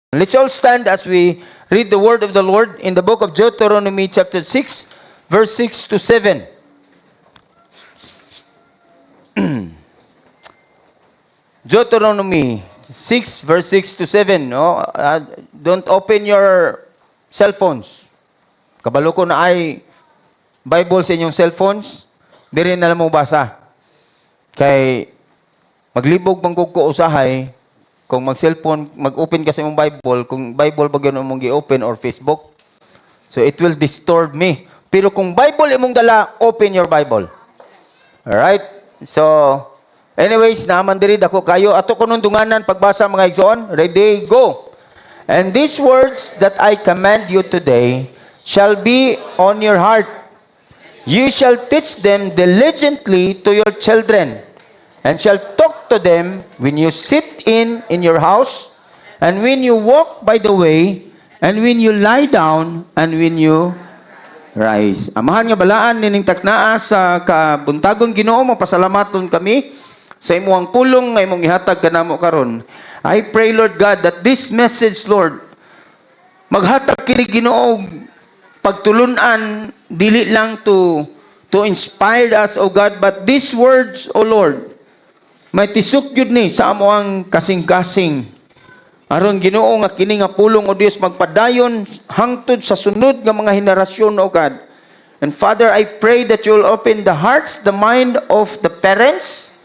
Let's all stand as we read the word of the Lord in the book of Deuteronomy chapter 6, verse 6 to 7. Deuteronomy 6, verse 6 to 7. No? Don't open your cell phones. Kabalo ko na ay Bible sa inyong cellphones, di rin na mo basa. Kay maglibog bang ko usahay, kung mag-cellphone, mag-open ka sa imong Bible, kung Bible ba gano'n mong gi-open or Facebook, so it will disturb me. Pero kung Bible imong dala, open your Bible. Alright? So, anyways, naman diri dako kayo. Ato ko nung dunganan, pagbasa mga igsoon. Ready, go! And these words that I command you today shall be on your heart. You shall teach them diligently to your children, and shall talk to them when you sit in your house, and when you walk by the way, and when you lie down, and when you rise. Amahan nga balaan nining taknaa sa kabuntagon Ginoo, mapasalamaton kami sa imuhang pulong nga imong ihatag kanamo karon. I pray, Lord God, that this message, Lord, maghatag kini Ginoo pagtulunan, dili lang to inspire us, O God, but these words, O Lord, may tisuk yun ni sa amuang kasing-kasing. Aron Ginoo nga kini nga pulong, O Dios, magpadayon hangtod sa sunod nga mga henerasyon, O God. And Father, I pray that you will open the hearts, the mind of the parents,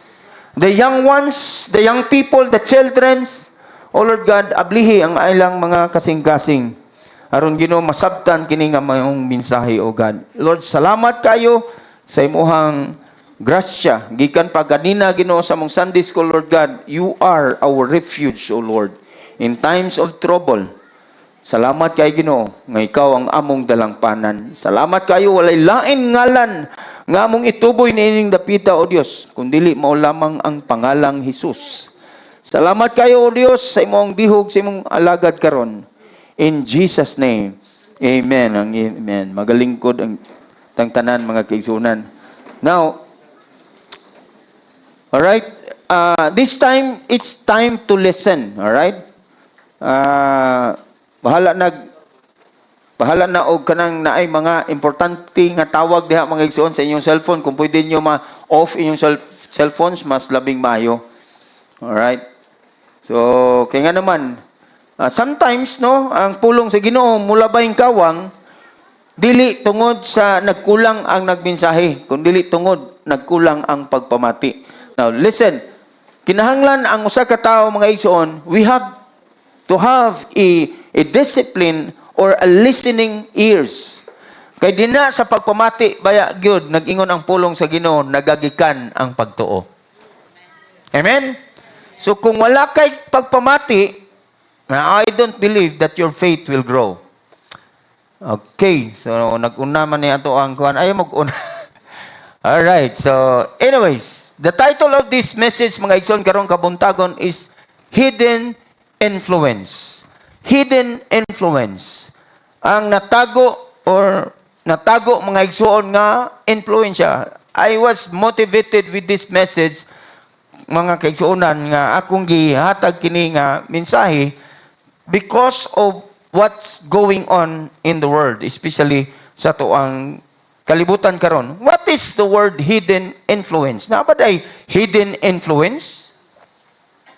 the young ones, the young people, the children. O Lord God, ablihi ang ilang mga kasing-kasing. Aron Ginoo masabtan kini nga mayong mensahe, O God. Lord, salamat kayo sa imuhang grasya. Gikan pa ganina Ginoo sa mong Sunday school, Lord God. You are our refuge, O Lord, in times of trouble. Salamat kay Ginoo nga ikaw ang among dalangpanan. Salamat kayo walay lain ngalan nga among ituboy niining dapita, O Dios, kundi mao lamang ang pangalang Hesus. Salamat kayo, O Dios, sa imong dihog, sa imong alagad karon. In Jesus' name, amen. Amen. Magalingkod ang tanan mga kaigsunan. Now, alright, this time, it's time to listen. Alright? Bahala na og kanang naay mga importante nga tawag diha mga igsoon sa inyong cellphone. Kung pwede nyo ma-off inyong cellphones, mas labing mayo. Alright? So, kaya nga naman, sometimes, no, ang pulong sa Ginoo mula baying kawang, dili tungod sa nagkulang ang nagmensahe, kung dili tungod nagkulang ang pagpamati. Now, listen. Kinahanglan ang usa ka tawo mga igsoon, we have to have a discipline or a listening ears. Kay dina sa pagpamati baya gyud nag-ingon ang pulong sa Ginoo, nagagikan ang pagtuo. Amen. So kung wala kay pagpamati, I don't believe that your faith will grow. Okay, so nag-una man ni ato ang kuan. Ayaw mag-una. Alright, so anyways, the title of this message, mga igsoon karong kabuntagon, is Hidden Influence. Hidden Influence. Ang natago mga igsoon nga influensya. I was motivated with this message, mga kaigsuonan, nga akong gihatag kini nga mensahe because of what's going on in the world, especially sa tuang kalibutan karon. What is the word hidden influence? Napaday hidden influence?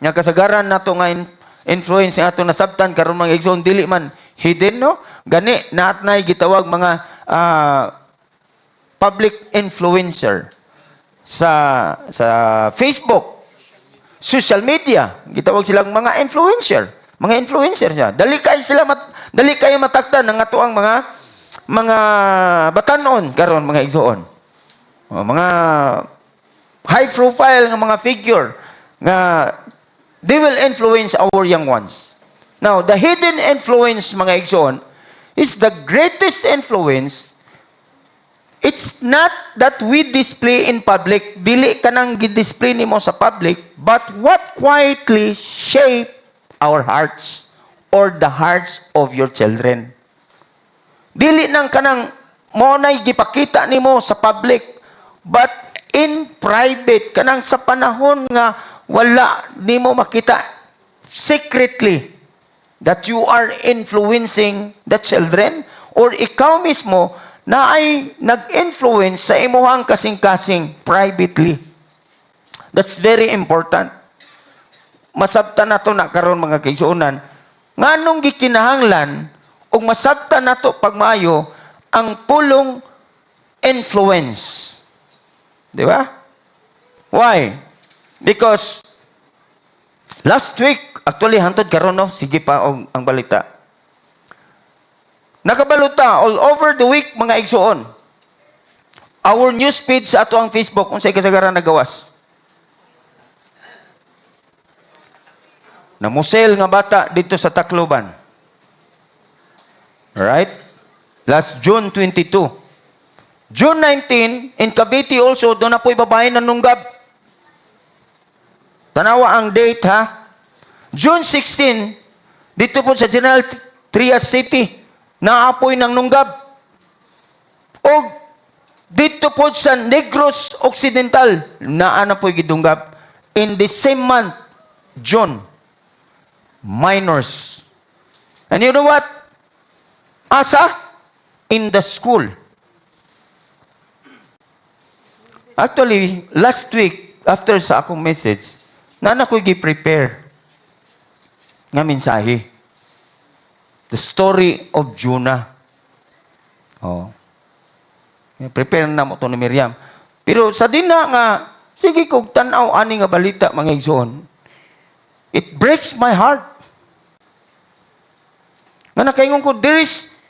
Nya kasagaran nato nga influence nga ato nasabtan karon mga igsoon, dili man hidden, no? Gani naat nay gitawag mga public influencer sa Facebook, social media, gitawag silang mga influencer. Mga influencer siya. Dali kayo mataktan ng atuang mga batanon karon mga igsoon. Mga high profile nga mga figure nga they will influence our young ones. Now, the hidden influence mga igsoon is the greatest influence. It's not that we display in public. Dili ka nang gi-display nimo sa public, but what quietly shape our hearts or the hearts of your children. Dili nang kanang mo nay gipakita nimo sa public, but in private kanang sa panahon nga wala nimo makita secretly that you are influencing the children or ikaw mismo na ay nag-influence sa imuhang kasing-kasing privately. That's very important. Masabtan na to na karon mga kaigsuonan. Nganong gikinahanglan ug masabtan na to pagmaayo ang pulong influence. Di ba? Why? Because last week, actually hantod karon no, sige pa ang balita. Nakabaluta all over the week mga igsuon. Our news feed sa ato ang Facebook unsay kasagaran nagawas. Namusel nga bata dito sa Tacloban. Right? Last June 22. June 19, in Cavite also, doon na po'y babae na nunggab. Tanawa ang date ha. June 16, dito po sa General Trias City, naapoy ng nunggab. O dito po sa Negros Occidental, naana po'y gidunggab. In the same month, June, minors. And you know what? Asa? In the school. Actually, last week, after sa akong message, nana ko'y gi-prepare nga mensahe. The story of Jonah. Oh. Prepare na mo to ni Miriam. Pero sa dina nga, sige kog tanaw ani nga balita mga igsoon. It breaks my heart. Nga nakaingon ko, there is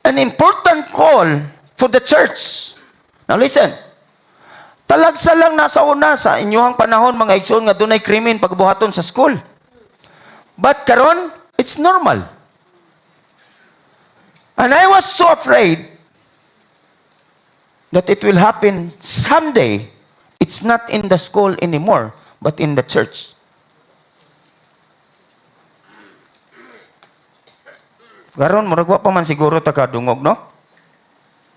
an important call for the church. Now listen. Talagsa lang nasa una sa inyong panahon mga igsoon nga dunay krimen pagbuhaton sa school. But karon, it's normal. And I was so afraid that it will happen someday. It's not in the school anymore, but in the church. Karon, muragwa pa man siguro takadungog, no?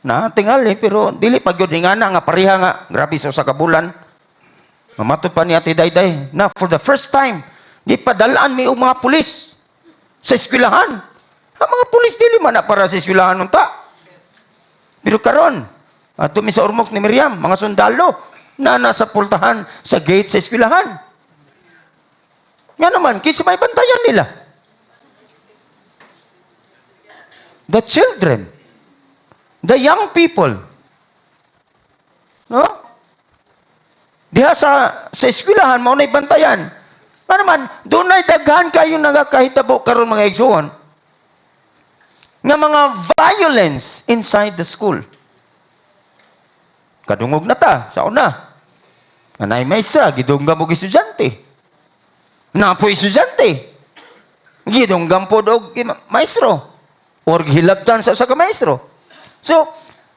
Na tingali, pero dili pa gyud nga na nga pareha nga grabe sa kabulan. Mamatod pa ni Ate Dayday na for the first time gipadalaan mi og mga pulis sa eskwelahan. Ang mga pulis dili man na para sa eskwelahan unta. Pero karon ato mi sa urmok ni Miriam, mga sundalo na nasa pultahan sa gate sa eskwelahan. Nga naman, kasi may bantayan nila. The children, the young people, no? Diha sa eskwelahan, maunay bantayan. Ano naman, doon ay daghan kayo nagakahitabo karon mga igsuon nga mga violence inside the school. Kadungog na ta, sa una. Anay maestra, gidunggam mo estudyante. Napoy estudyante. Gidunggam po og maestro. Or hilabtan sa ka maestro. So,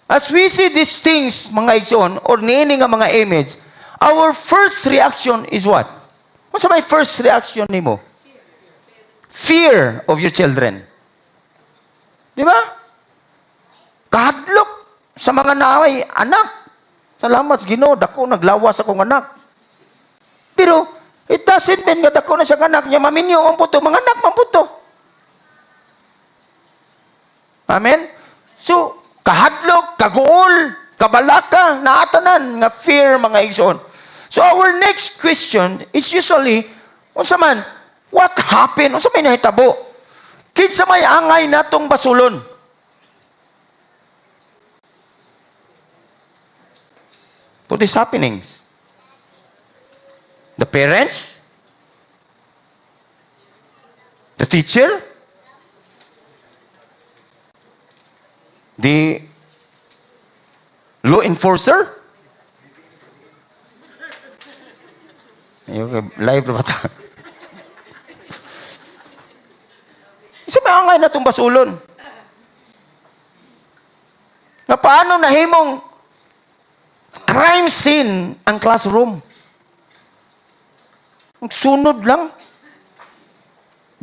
as we see these things, mga igsoon, or niini nga mga image, our first reaction is what? What's my first reaction nimo? Fear of your children. Di ba? Kahadlok sa mga naway anak. Salamat sa Ginoo, dako naglawas akong anak. Pero it doesn't mean nga dako na siya anak niya maminyo ang puto, mga anak man puto. Amen? So, kahadlok, kaguol, kabalaka, naatanan nga fear mga igsoon. So our next question is usually, unsa man, what happened? Unsa may nahitabo? Kinsa may angay natong basulon? For these happenings. The parents? The teacher? The law enforcer? Live na ba ito? Isa may angay na itong basulon. Na paano nahimong crime scene ang classroom? Sunod lang.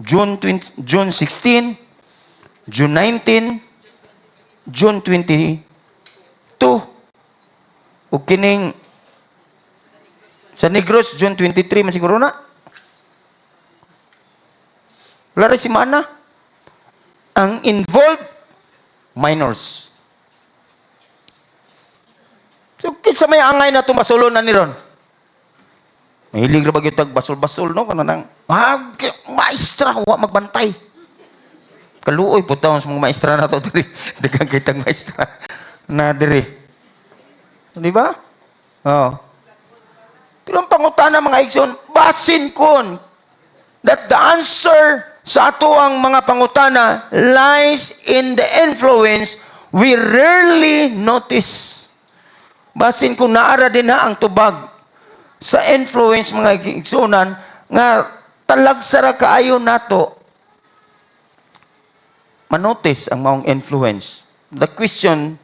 June 16, June 19, June 22. O kining sa Negros, June 23, man siguro na. Wala rin si mana. Ang involved, minors. So, kinsa may angay na tumasulo na ni Ron. Mahilig ra ba gyud tag basol-basol no kana nang maestra wa magbantay. Kaluoy po taon sa mga maestra na to diri. Daghang kitang maestra na diri. Di ba? Oh. Pero ang pangutana mga igsoon, basin kon that the answer sa ato ang mga pangutana lies in the influence we rarely notice. Basin kung naara din na ang tubag sa influence mga igsunan nga talagsara kaayo nato manotice ang maong influence. The question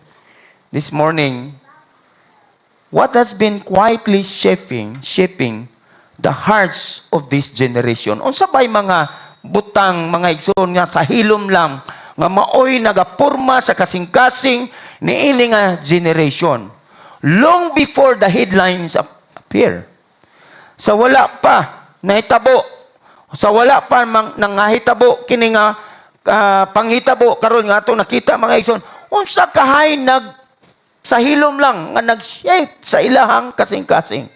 this morning, what has been quietly shaping the hearts of this generation? Unsa bay mga butang mga igsoon nga sa hilom lang nga maoy nagapurma sa kasing-kasing niini nga generation long before the headlines appear. Sa wala pa nahitabo, sa wala pa nangahitabo kini nga panghitabo karon nga ato nakita mga igsoon, unsa kahay sa hilom lang nga nag-shape sa ilahang kasing-kasing.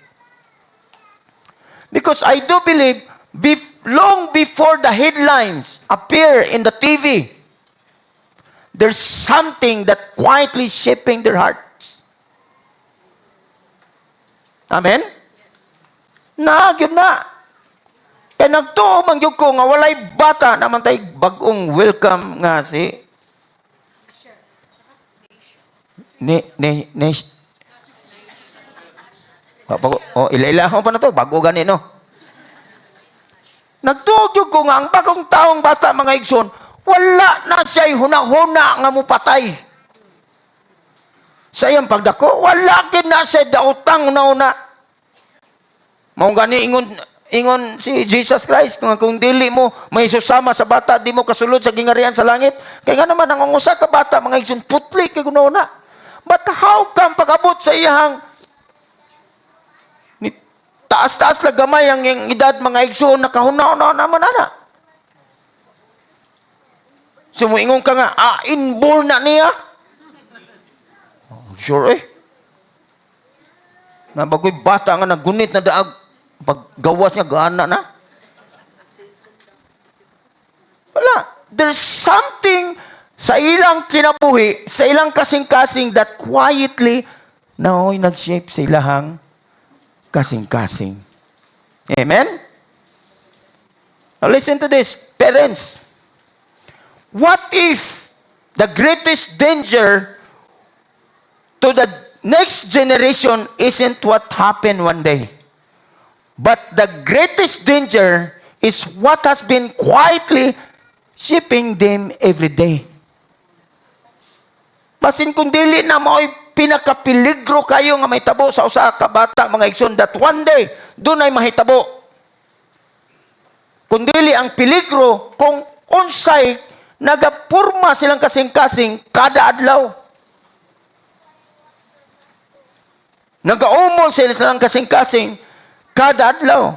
Because I do believe long before the headlines appear in the TV, there's something that quietly shaping their hearts. Amen? Nagyod na. Kaya nagtuo man gyud ko nga walay bata naman tay bagong welcome nga si ila-ilahan pa na to bago gani no. Nagtuo gyud ko nga ang bagong taong bata mga igsoon wala na siya'y huna-huna nga mupatay. Sa iyang pagdako, wala kin na siya daotang una. Mao gani ingon si Jesus Christ kung dili mo may susama sa bata, di mo kasulod sa gingarian sa langit. Kaya nga naman ang usa ka bata mga igsoon putli kay una. But how come pag-abot sa iyang taas-taas na gamay ang edad mga igsoon nakahuna-una naman ana. Sumuingon ka nga, inborn na niya. Sure eh. Nabagoy bata nga nagunit na daag. Paggawas niya, gana na. Wala. There's something sa ilang kinabuhi, sa ilang kasing-kasing that quietly naoy nag-shape sa ilahang kasing-kasing. Amen? Now listen to this. Parents, what if the greatest danger to the next generation isn't what happened one day, but the greatest danger is what has been quietly shaping them every day. Basin kung dili na mo'y pinakapiligro kayo nga may tabo sa usa ka bata mga igsoon that one day dunay mahitabo. Kung dili ang piligro kung unsay nagapurma silang kasing-kasing kada adlaw. Nagaumol sila silang kasing-kasing kada adlaw.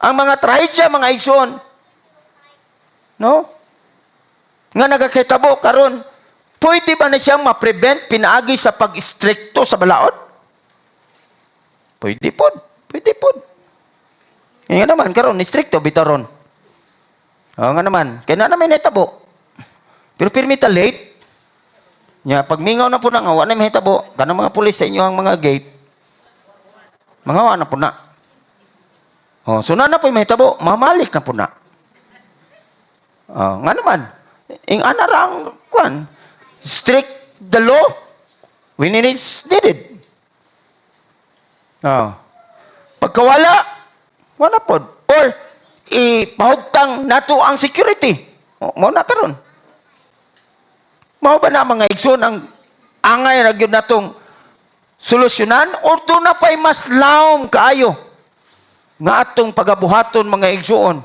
Ang mga trahedya, mga igsoon, no? Nga nagakitabo karon, pwede ba na siyang ma-prevent pinaagi sa pag-istrikto sa balaod? Pwede po. Pwede po. Nga naman, karon istrikto, bitaron. O nga naman, kaya na naman itabo. Pero permita late, nya pag mingaw na po na nga, wala na mahitabo. Kanang mga pulis sa inyo ang mga gate, mga wala na po na. O, so na po yung mahitabo, mamalik na po na. O, nga naman, ang anarang, strict the law when it is needed. O, pagkawala, wala po. Or, ipahugtang nato ang security. O, mo na karon. Mao ba na mga igsoon ang angay ra gyud natong solusyonan or do na pay mas laom kaayo nga atong pagabuhaton mga igsoon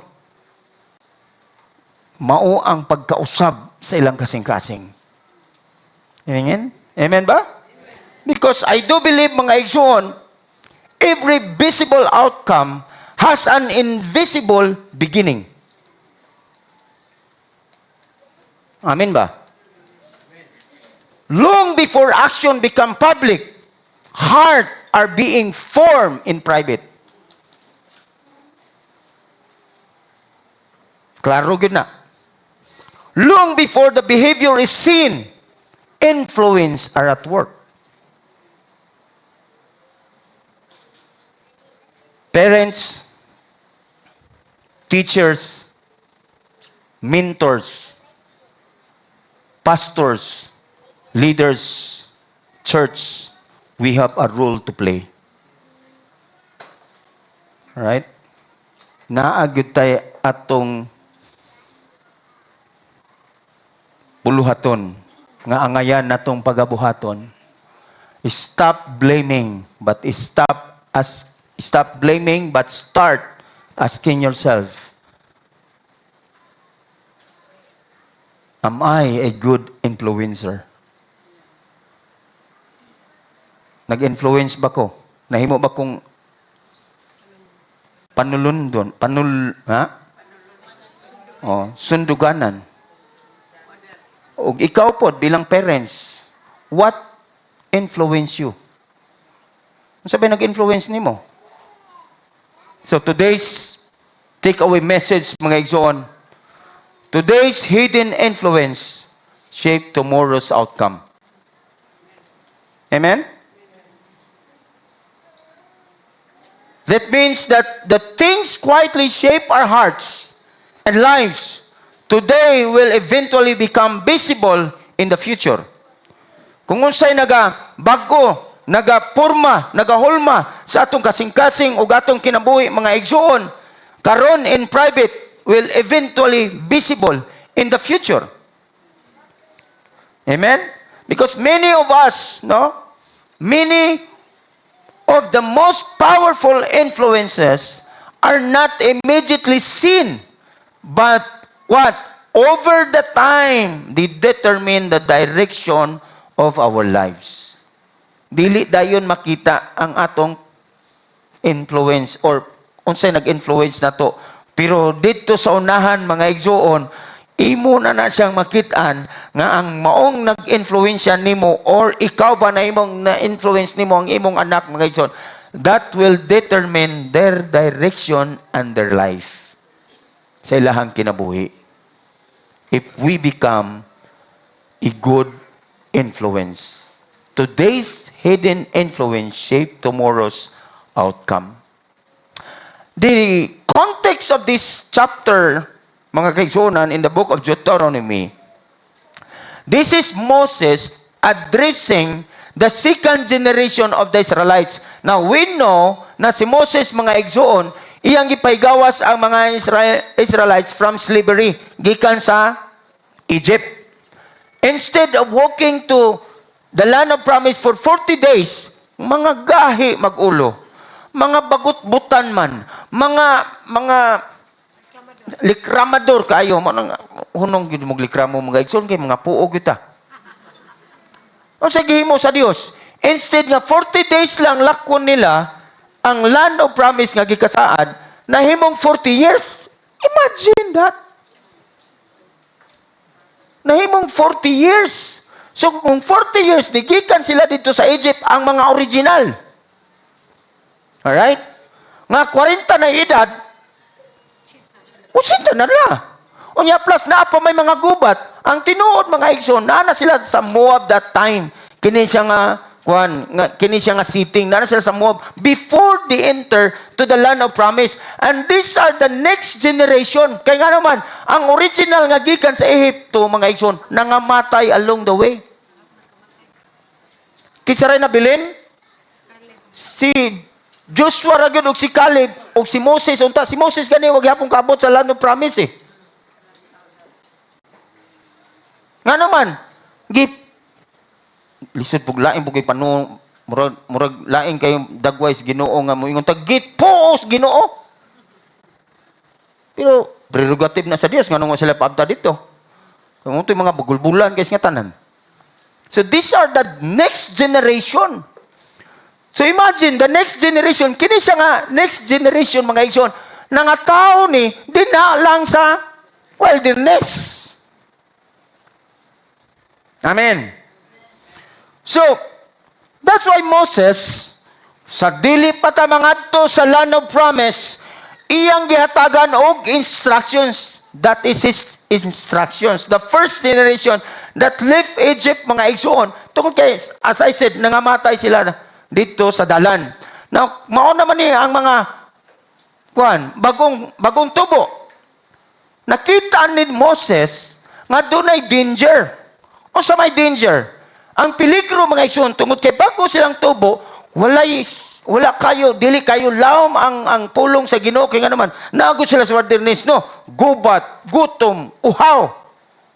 mao ang pagkausab sa ilang kasing-kasing. Amen? Amen ba? Because I do believe mga igsoon every visible outcome has an invisible beginning. Amen ba? Long before action become public, heart are being formed in private. Klaro yun na. Long before the behavior is seen, influence are at work. Parents, teachers, mentors, pastors, leaders, church, we have a role to play. Right? Naagyo tayo atong buluhaton, nga angayan natong pagabuhaton. Stop blaming, but stop blaming, but start asking yourself, am I a good influencer? Nag-influence ba ko? Nahimo ba kong panulundon? Sunduganan. O ikaw po, bilang parents, what influence you? Ano sabi nag-influence nimo? So today's takeaway message, mga igsoon, today's hidden influence shape tomorrow's outcome. Amen? That means that the things quietly shape our hearts and lives today will eventually become visible in the future. Kung unsay nagabago, nagapurma, nagahulma sa atong kasing-kasing o atong kinabuhi, mga igsoon, karon in private will eventually visible in the future. Amen? Because many of us, many of the most powerful influences are not immediately seen, but what? Over the time, they determine the direction of our lives. Dili dayon makita ang atong influence or unsay nag-influence na to. Pero dito sa unahan, mga igsoon, imo na siyang makitaan nga ang maong nag-influensya nimo or ikaw ba na imong na-influence nimo ang imong anak, mga igsoon, that will determine their direction and their life sa ilahang kinabuhi. If we become a good influence. Today's hidden influence shape tomorrow's outcome. The context of this chapter, mga kaigsunan, in the book of Deuteronomy, this is Moses addressing the second generation of the Israelites. Now, we know na si Moses, mga igsoon, iyang gipaygawas ang mga Israelites from slavery, gikan sa Egypt. Instead of walking to the land of promise for 40 days, mga gahi magulo, mga bagut-butan man, mga likramador kayo, manang hunong gid mo likramo mga igsoon kay mga puog kita. O sa gihimo sa Dios, instead nga 40 days lang lakon nila ang land of promise nga gikasaad, nahimong 40 years. Imagine that. Nahimong 40 years. So, kung 40 years, nigikan sila dito sa Egypt, ang mga original. Alright? Nga 40 na edad, 80 na na. Unya plus na pa may mga gubat. Ang tinuod, mga igsoon, na sila sa Moab that time. Kini siya nga sitting, na sila sa Moab before they enter to the land of promise. And these are the next generation. Kaya nga naman, ang original nga gikan sa Ehipto, mga igsoon, nangamatay along the way. Kisa rin nabilin? Si Joshua ragyod og si Caleb og si Moses. Unta, si Moses gani wag yapong kabot sa land of promise eh. Nga naman, lisod pug lain pug kay panu murag lain kay dagway sa Ginoo nga moingon tag gitpuos Ginoo. Pero prerogative na sa Dios nganong sila paabta dito. Kung ito mga bugulbulan guys nga tanan. So these are the next generation. So imagine the next generation, kini siya nga next generation mga igsoon, nga tao ni dinna lang sa wilderness. Amen. So, that's why Moses, sa dili pa ta mangadto sa land of promise, iyang gihatagan og instructions. That is his instructions. The first generation that left Egypt, mga igsoon, tungkol kay, as I said, nangamatay sila dito sa dalan. Now, mao naman ni ang mga bagong tubo. Nakita ni Moses nga dunay danger. O sa may danger? Ang peligro, mga igsoon, tungkol kay bago silang tubo, wala kayo, dili kayo lawom ang pulong sa Ginoo kay nga naman naagod sila sa wilderness, no? Gubat, gutom, uhaw,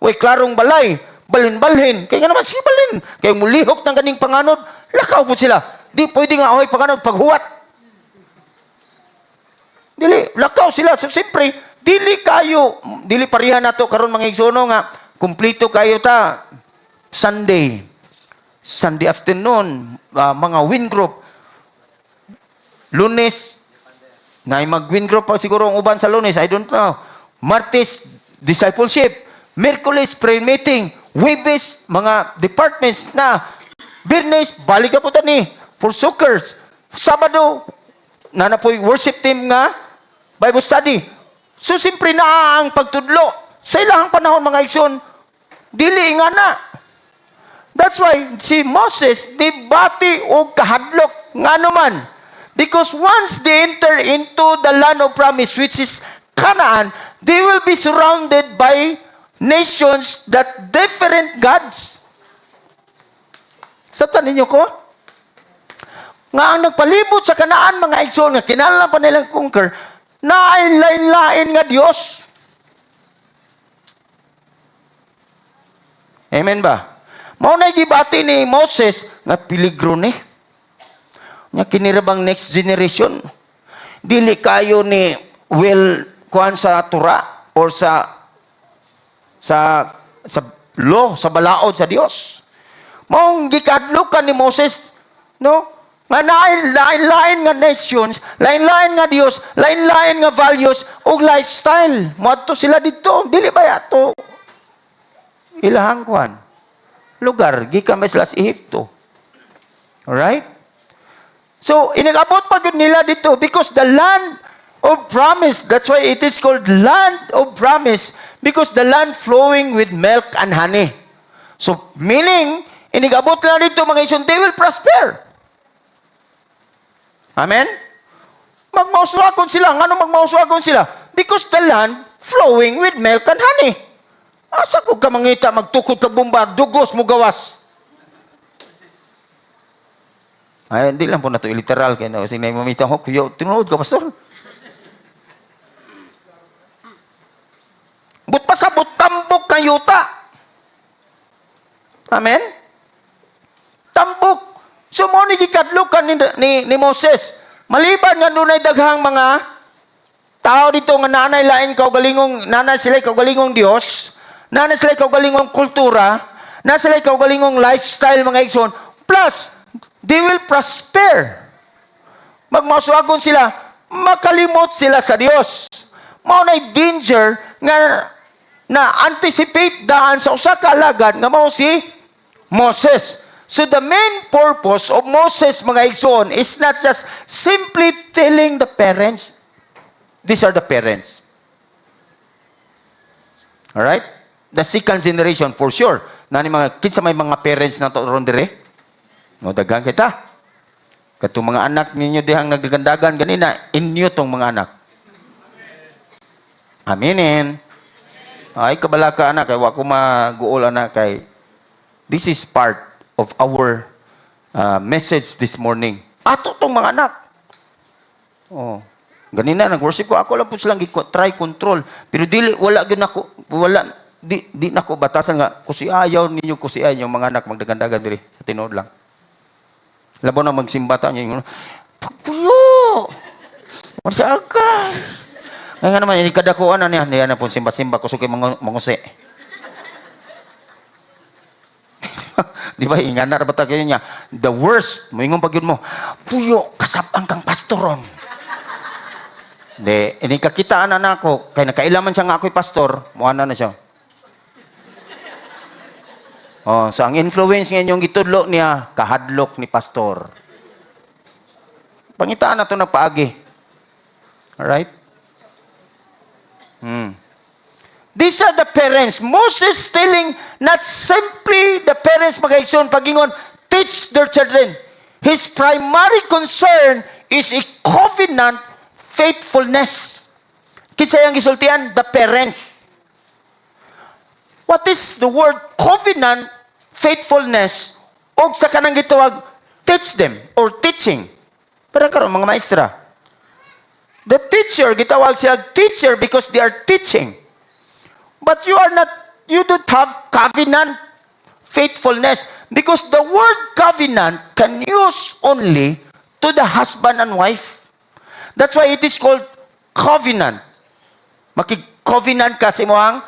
way klarong balay, balin-balhin, kay nga naman si balin, kay mulihok ng ganing panganod, lakaw po sila. Di pwede nga ahoy panganod paghuwat. Dili, lakaw sila. So, siyempre, dili parihan na to karon mga igsoon nga, kumplito kayo ta, Sunday afternoon, mga win group. Lunes, na mag-win group pa siguro ang uban sa Lunes, I don't know. Martes, discipleship. Merkulis, prayer meeting. Huwebes, mga departments na. Birnes, balik ka po tani for soccers. Sabado, nanapoy worship team nga, Bible study. So, simpre na ang pagtudlo. Sa ilahang panahon, mga igsoon, dili nga na. That's why si Moses dibati og kahadlok nga naman. Because once they enter into the land of promise, which is Canaan, they will be surrounded by nations that different gods. Sabtan ninyo ko? Nga ang nagpalibot sa Canaan, mga igsoon, nga kinahanglan pa nilang conquer, na ay lain-lain nga Diyos. Amen ba? Mao na gibati ni Moses nga peligro ni. Nya kinirabang next generation. Dili kayo ni kuan sa Torah or sa law, sa balaod sa Dios. Mao gikadlukan ni Moses, no? Nga lain-lain nga nations, lain-lain nga Dios, lain-lain nga values ug lifestyle. Moadto sila dito, dili ba yato ilahang kuan lugar gikan sila sa Ehipto. Alright? So, inagabot pa yun nila dito because the land of promise, that's why it is called land of promise, because the land flowing with milk and honey. So, meaning, inagabot na dito mga ison, they will prosper. Amen? Magmauswagon sila. Ano magmauswagon sila? Because the land flowing with milk and honey. Asa ko ka mangita, magtukod ka bomba, dugos mo gawas. Ay, hindi lang po na ito literal. Kaya na, sinay mamita ko, kuyo, tinuod ka, pastor. But pasabot, tambok ka yuta. Amen? Tambok. So, mo ni gikadlukan ni Moses. Maliban nga doon ay daghang mga tao dito nga nanay lain kaugalingong, nanay sila kaugalingong Diyos, nanay sila kaugalingong kultura, nanay sila kaugalingong lifestyle, mga igsoon, plus, they will prosper. Magmasuagon sila, makalimot sila sa Diyos. Mao na'y danger nga na anticipate daan sa usa ka alagad nga mao si Moses. So the main purpose of Moses, mga igsoon, is not just simply telling the parents, these are the parents. Alright? The second generation, for sure. Nani mga kinsa may mga parents na to ron dire? No, dagang kita. Katong mga anak ninyo dihang nagdagandagan ganina, inyo tong mga anak. Aminin. Ay kabalaka anak, kay wa ko maguol anak kay this is part of our message this morning. Ato tong mga anak. Oh. Ganina nag-worship ko, ako lang po silang try control. Pero wala gyud nako, di nako batasan nga kusi ayaw ninyo kusi ayaw mga anak magdagandagan diri sa tinuod lang. Labo na magsimba ta niyo. Puyo. Masa ka. Nga naman ini kadakuan na niya na po simba-simba kusog kay manguse. Di ba, ingana na ba tayo niya? The worst, moingon pag yun mo, puyo, kasapang kang pastoron. Di, ini kakitaan na ako, kaya nakailaman siya nga ako'y pastor, muha na siya. Oh, so ang influence nga inyong gitudlo niya, kahadlok ni pastor. Pangitaan na ito na paagi. Alright? These are the parents. Moses telling not simply the parents magaigsoon pagingon, teach their children. His primary concern is a covenant faithfulness. Kinsa yang gisultian? The parents. What is the word covenant faithfulness? Og sa kanang gitawag, teach them or teaching. Para karon mga maestra. The teacher, gitawag siya teacher because they are teaching. But you don't have covenant faithfulness because the word covenant can use only to the husband and wife. That's why it is called covenant. Makig-covenant ka sa imong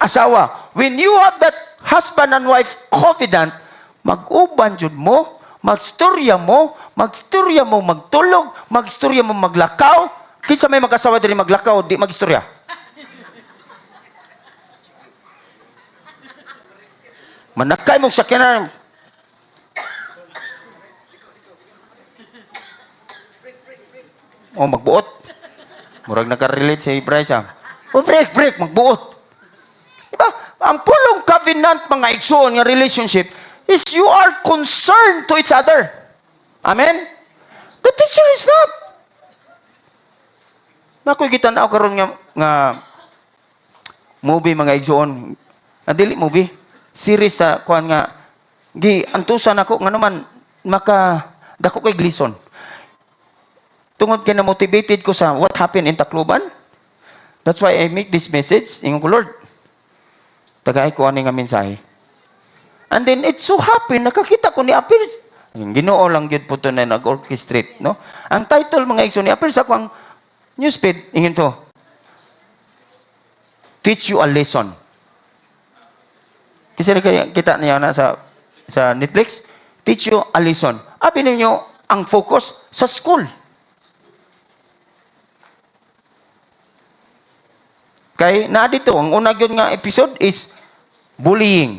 asawa. When you have that husband and wife covenant, mag-uban jud mo, magstorya mo, magtulog, magstorya mo maglakaw. Kinsa may mag-asawa diri maglakaw, di magstorya. Manakay mong sakyanan. O magbuot. Murag nakarelate sa Bryce. O break, magbuot. Diba? Ang pulong covenant, mga igsoon, nga relationship, is you are concerned to each other. Amen? The teacher is not. Nakoy kita na karon nga movie, mga igsoon. Dili movie. Series sa kuan nga antusan ako nga naman dako kay glison. Tungod kay na motivated ko sa what happened in Tacloban. That's why I make this message ingon ko, Lord. Tagay ko ani nga mensahe. And then it so happen nakakita ko ni Apils. Ginoo lang gyud po to na nag-orchestrate, no? Ang title mga igsoon ni Apils ako ang newsfeed ingin to. Teach you a lesson. Kasi kita niya na sa Netflix, teach you a lesson. Abi ninyo ang focus sa school. Kay na dito, ang una gyud nga episode is bullying.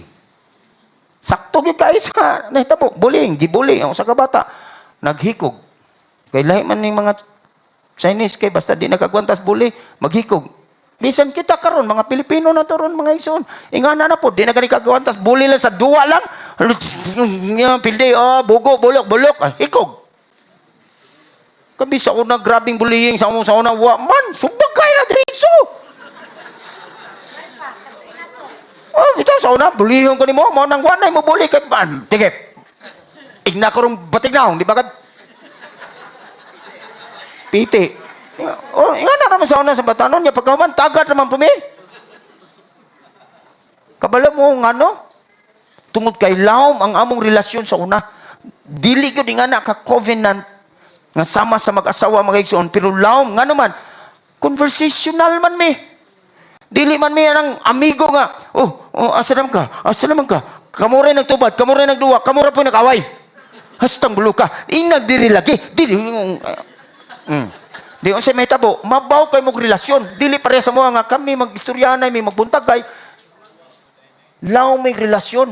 Sakto gyud kay sa nahitabo, bullying, gibully ang usa ka bata, naghikog. Kay lahi man ning mga Chinese kay basta di nakagwantas bully, maghikog. Bisan kita karon mga Pilipino na to ron mga igsoon. Ingana na po, di na gani kagwantas bully lang sa duwa lang. Pilde, bugo, bulok, hikog. Kabisa ko na grabing bullying sa una, wa man, subagay na diretso. Ito sa una, bullying ko ni mo nang wanay mo bully kay ban. Tigip. Igna ko rong batignaw, di ba kad? Piti. Ingana naman sa una sa batanon niya pagkahuman, tagat naman po mi. Kabala mo ano? Tungod kay lawom ang among relasyon sa una. Dili ko di nga na ka-covenant nga sama sa mag-asawa mga igsoon, pero lawom nga naman conversational man mi. Dili man mi ang amigo nga. Asa naman ka? Kamuray nagtubad, kamuray nagduwa, kamura po nag-away. Hastang bulo ka. Inag diri lagi. Dili Di unsay may tabo, mabaw kay mong relasyon. Dili pareha sa mga nga kami mag-istoryanay, may magbuntag kay. Law may relasyon.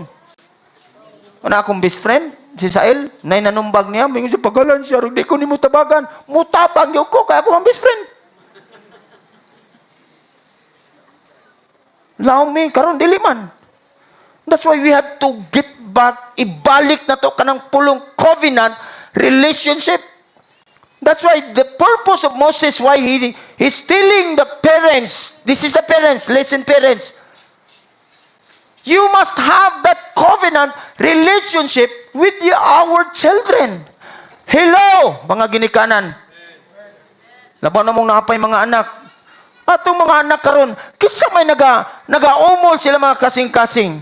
Una akong best friend, si Sael, nay nanumbag niya, may sa pagalan siya, di ko ni mo tabagan. Mutabang niyo ko, kaya ako ang best friend. Law may, karon dili man. That's why we had to get back, ibalik na to kanang pulong covenant relationship. That's why the purpose of Moses, why he's telling the parents, this is the parents, listen parents, you must have that covenant relationship with our children. Hello, mga ginikanan. Laban na mong naapay mga anak. Atong mga anak karon, kisa may nagaumol sila mga kasing-kasing.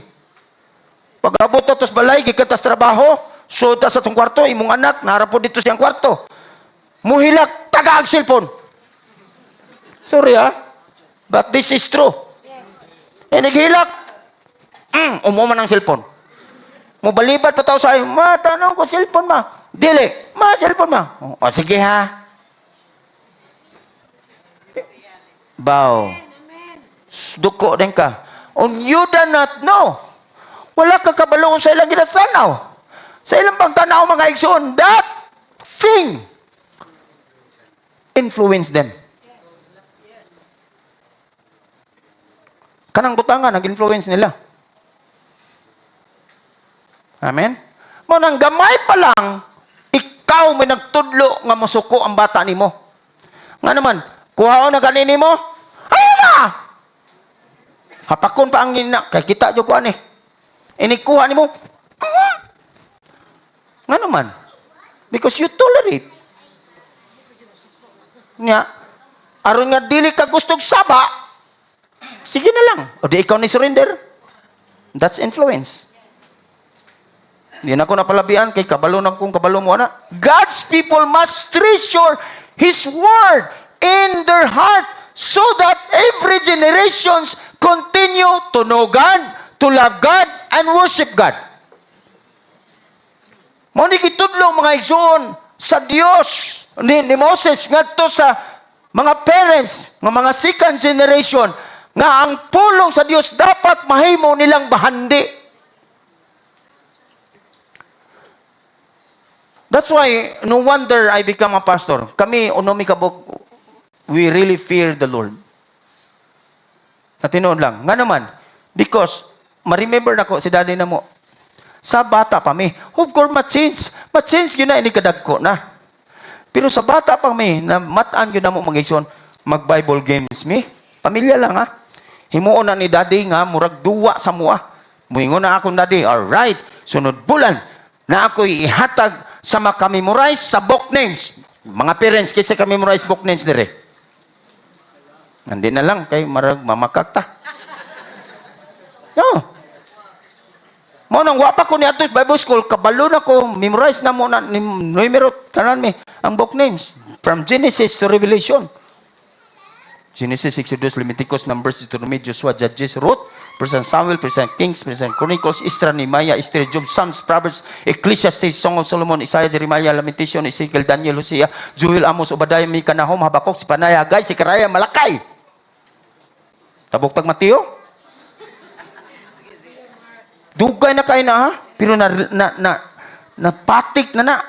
Pag-abot na tos balay, gikantas trabaho, so ta sa tong kwarto, imong anak, naharap po dito siyang kwarto. Muhilak, taga ang cellphone. Sorry but this is true. Yes. Naghilak, umuman ang cellphone. Mubalibat pa tao sa akin, tanong ko cellphone ma. Dili, cellphone ma. Sige ha. Bow. Duko din ka. You do not know Wala ka kabaloon sa ilang ginasanaw. Sa ilang pagtanaw, mga igsoon, that thing influence them. Kanang butangan, nag-influence nila. Amen? Mo nang gamay pa lang, ikaw may nagtudlo nga musuko ang bata nimo. Nga naman, kuhaon na kanini mo, ayaw na! Hapakon pa ang ina, kay kita dyo kuhan eh. Inikuha ni mo, nga naman, because you tolerate. Nga, aron nga dili ka gustong saba, sige na lang. O di ikaw ni surrender. That's influence. Hindi na ako napalabian kay kabalo na kung kabalo mo na. God's people must treasure His Word in their heart so that every generations continue to know God, to love God, and worship God. Mo ni kitudlo mga igsoon sa Dios ni Moses ngadto sa mga parents ng mga second generation nga ang pulong sa Dios dapat mahimo nilang bahandi. That's why no wonder I become a pastor. Kami unomi kabok, we really fear the Lord. Natinood lang. Nga naman, because ma-remember na ko si daddy na mo. Sa bata pa mi, of course ma-change yun na ini kadagko na. Pero sa bata pa mi, na mataan yun na mo mga igsoon, mag-Bible games mi. Pamilya lang ha. Himuon na ni daddy nga, murag duwa sa mua. Muingon na akong daddy, alright, sunod bulan, na ako'y ihatag sa makamemorize sa book names. Mga parents, kaysa ka-memorize book names dire. Nandi na lang, kay marag mamakakta. No. Mo nang wapa ko ni ato sa Bible School, kabalo na ko, memorize na mo na, numero, tanan mi, ang book names. From Genesis to Revelation. Genesis, Exodus, Leviticus, Numbers, Deuteronomy, Joshua, Judges, Ruth, 1 Samuel, 1 Kings, 1 Chronicles, Esdras, Nehemiah, Esther, Job, Psalms, Proverbs, Ecclesiastes, Song of Solomon, Isaiah, Jeremiah, Lamentation, Ezekiel, Daniel, Hosea, Joel, Amos, Obadiah, Micah, Nahum, Habakuk, Sipanaya, Haggai, Sekaraya, Malakay. Tabok tag Mateo. Dugay na kayo na ha, pero napatik na.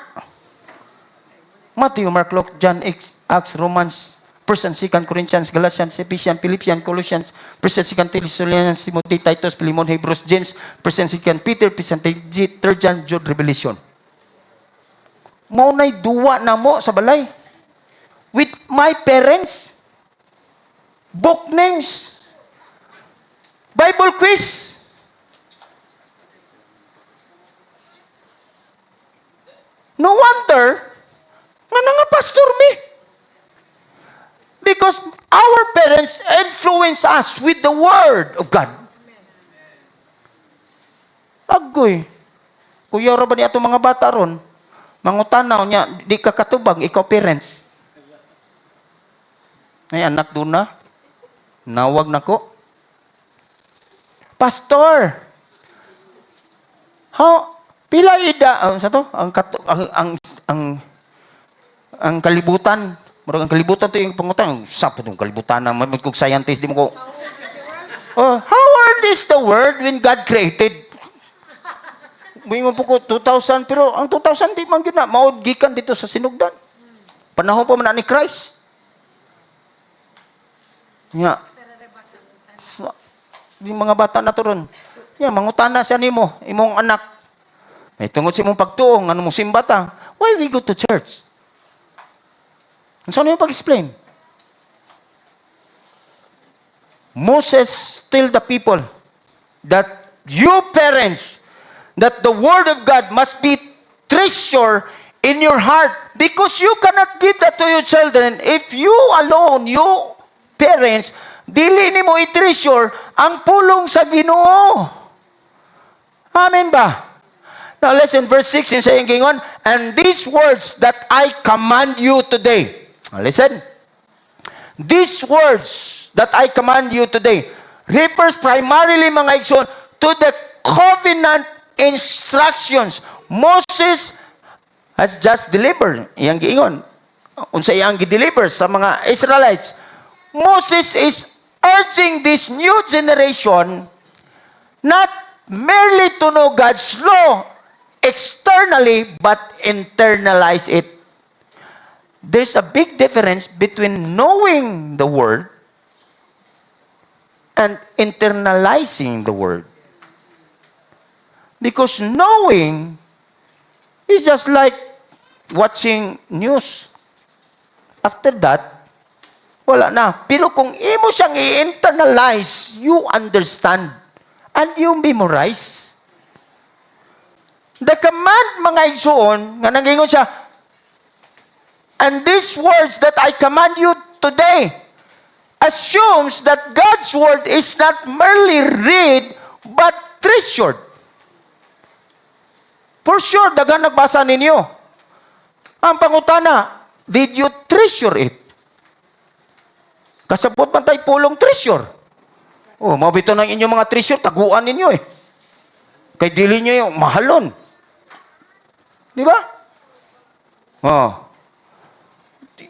Matthew, Mark, Luke, John, Acts, Romans, 1 and 2 Corinthians, Galatians, Ephesians, Philippians, Colossians, 1 and 2 Thessalonians, Timothy, Titus, Philemon, Hebrews, James, 1 and 2 Peter, 1 and 3 John, Jude, Revelation. Maunay duwa na mo sa balay. With my parents, book names, Bible quiz. No wonder, nga nga pastor mi. Because our parents influence us with the Word of God. Agoy. Kuya ra ba ni ato mga bata ron? Mangutanaw niya, di ka katubag, ikaw parents. Ay anak doon na. Nawag na ko. Pastor, pila ida sa to? Ang kalibutan. Murag ang kalibutan to yung pangutan. Sapa itong kalibutan na kung scientist, di mo ko. How old is the world when God created? Buhin mo po ko 2,000, pero ang 2,000 di man yun na. Maudgikan dito sa sinugdan. Panahon pa man na ni Christ. Nga. Yung mga bata na to ron. Nga, mangutan na siya ni mo, imong anak. May tungod si mong pagtuong, ano mong simbata. Why we go to church? Saan yung pag-explain? Moses tell the people that you parents, that the Word of God must be treasured in your heart because you cannot give that to your children if you alone, you parents, dili ni mo i-treasure ang pulong sa Ginoo. Amen ba? Now listen, verse 6 in saying gingon, and these words that I command you today. Listen. These words that I command you today refers primarily, mga igsoon, to the covenant instructions Moses has just delivered. Iyang giingon. Unsa iyang gi-deliver sa mga Israelites. Moses is urging this new generation not merely to know God's law externally, but internalize it. There's a big difference between knowing the Word and internalizing the Word. Because knowing is just like watching news. After that, wala na. Pero kung imo siyang i-internalize, you understand and you memorize. The command, mga igsoon, nga nangingon siya, and these words that I command you today assumes that God's word is not merely read, but treasured. For sure, daghan nagbasa ninyo. Ang pangutana, did you treasure it? Kasabot man tayo pulong treasure. Oh, mabito ng inyong mga treasure, taguan ninyo eh. Kay dili nyo yung mahalon. Di ba? Oh.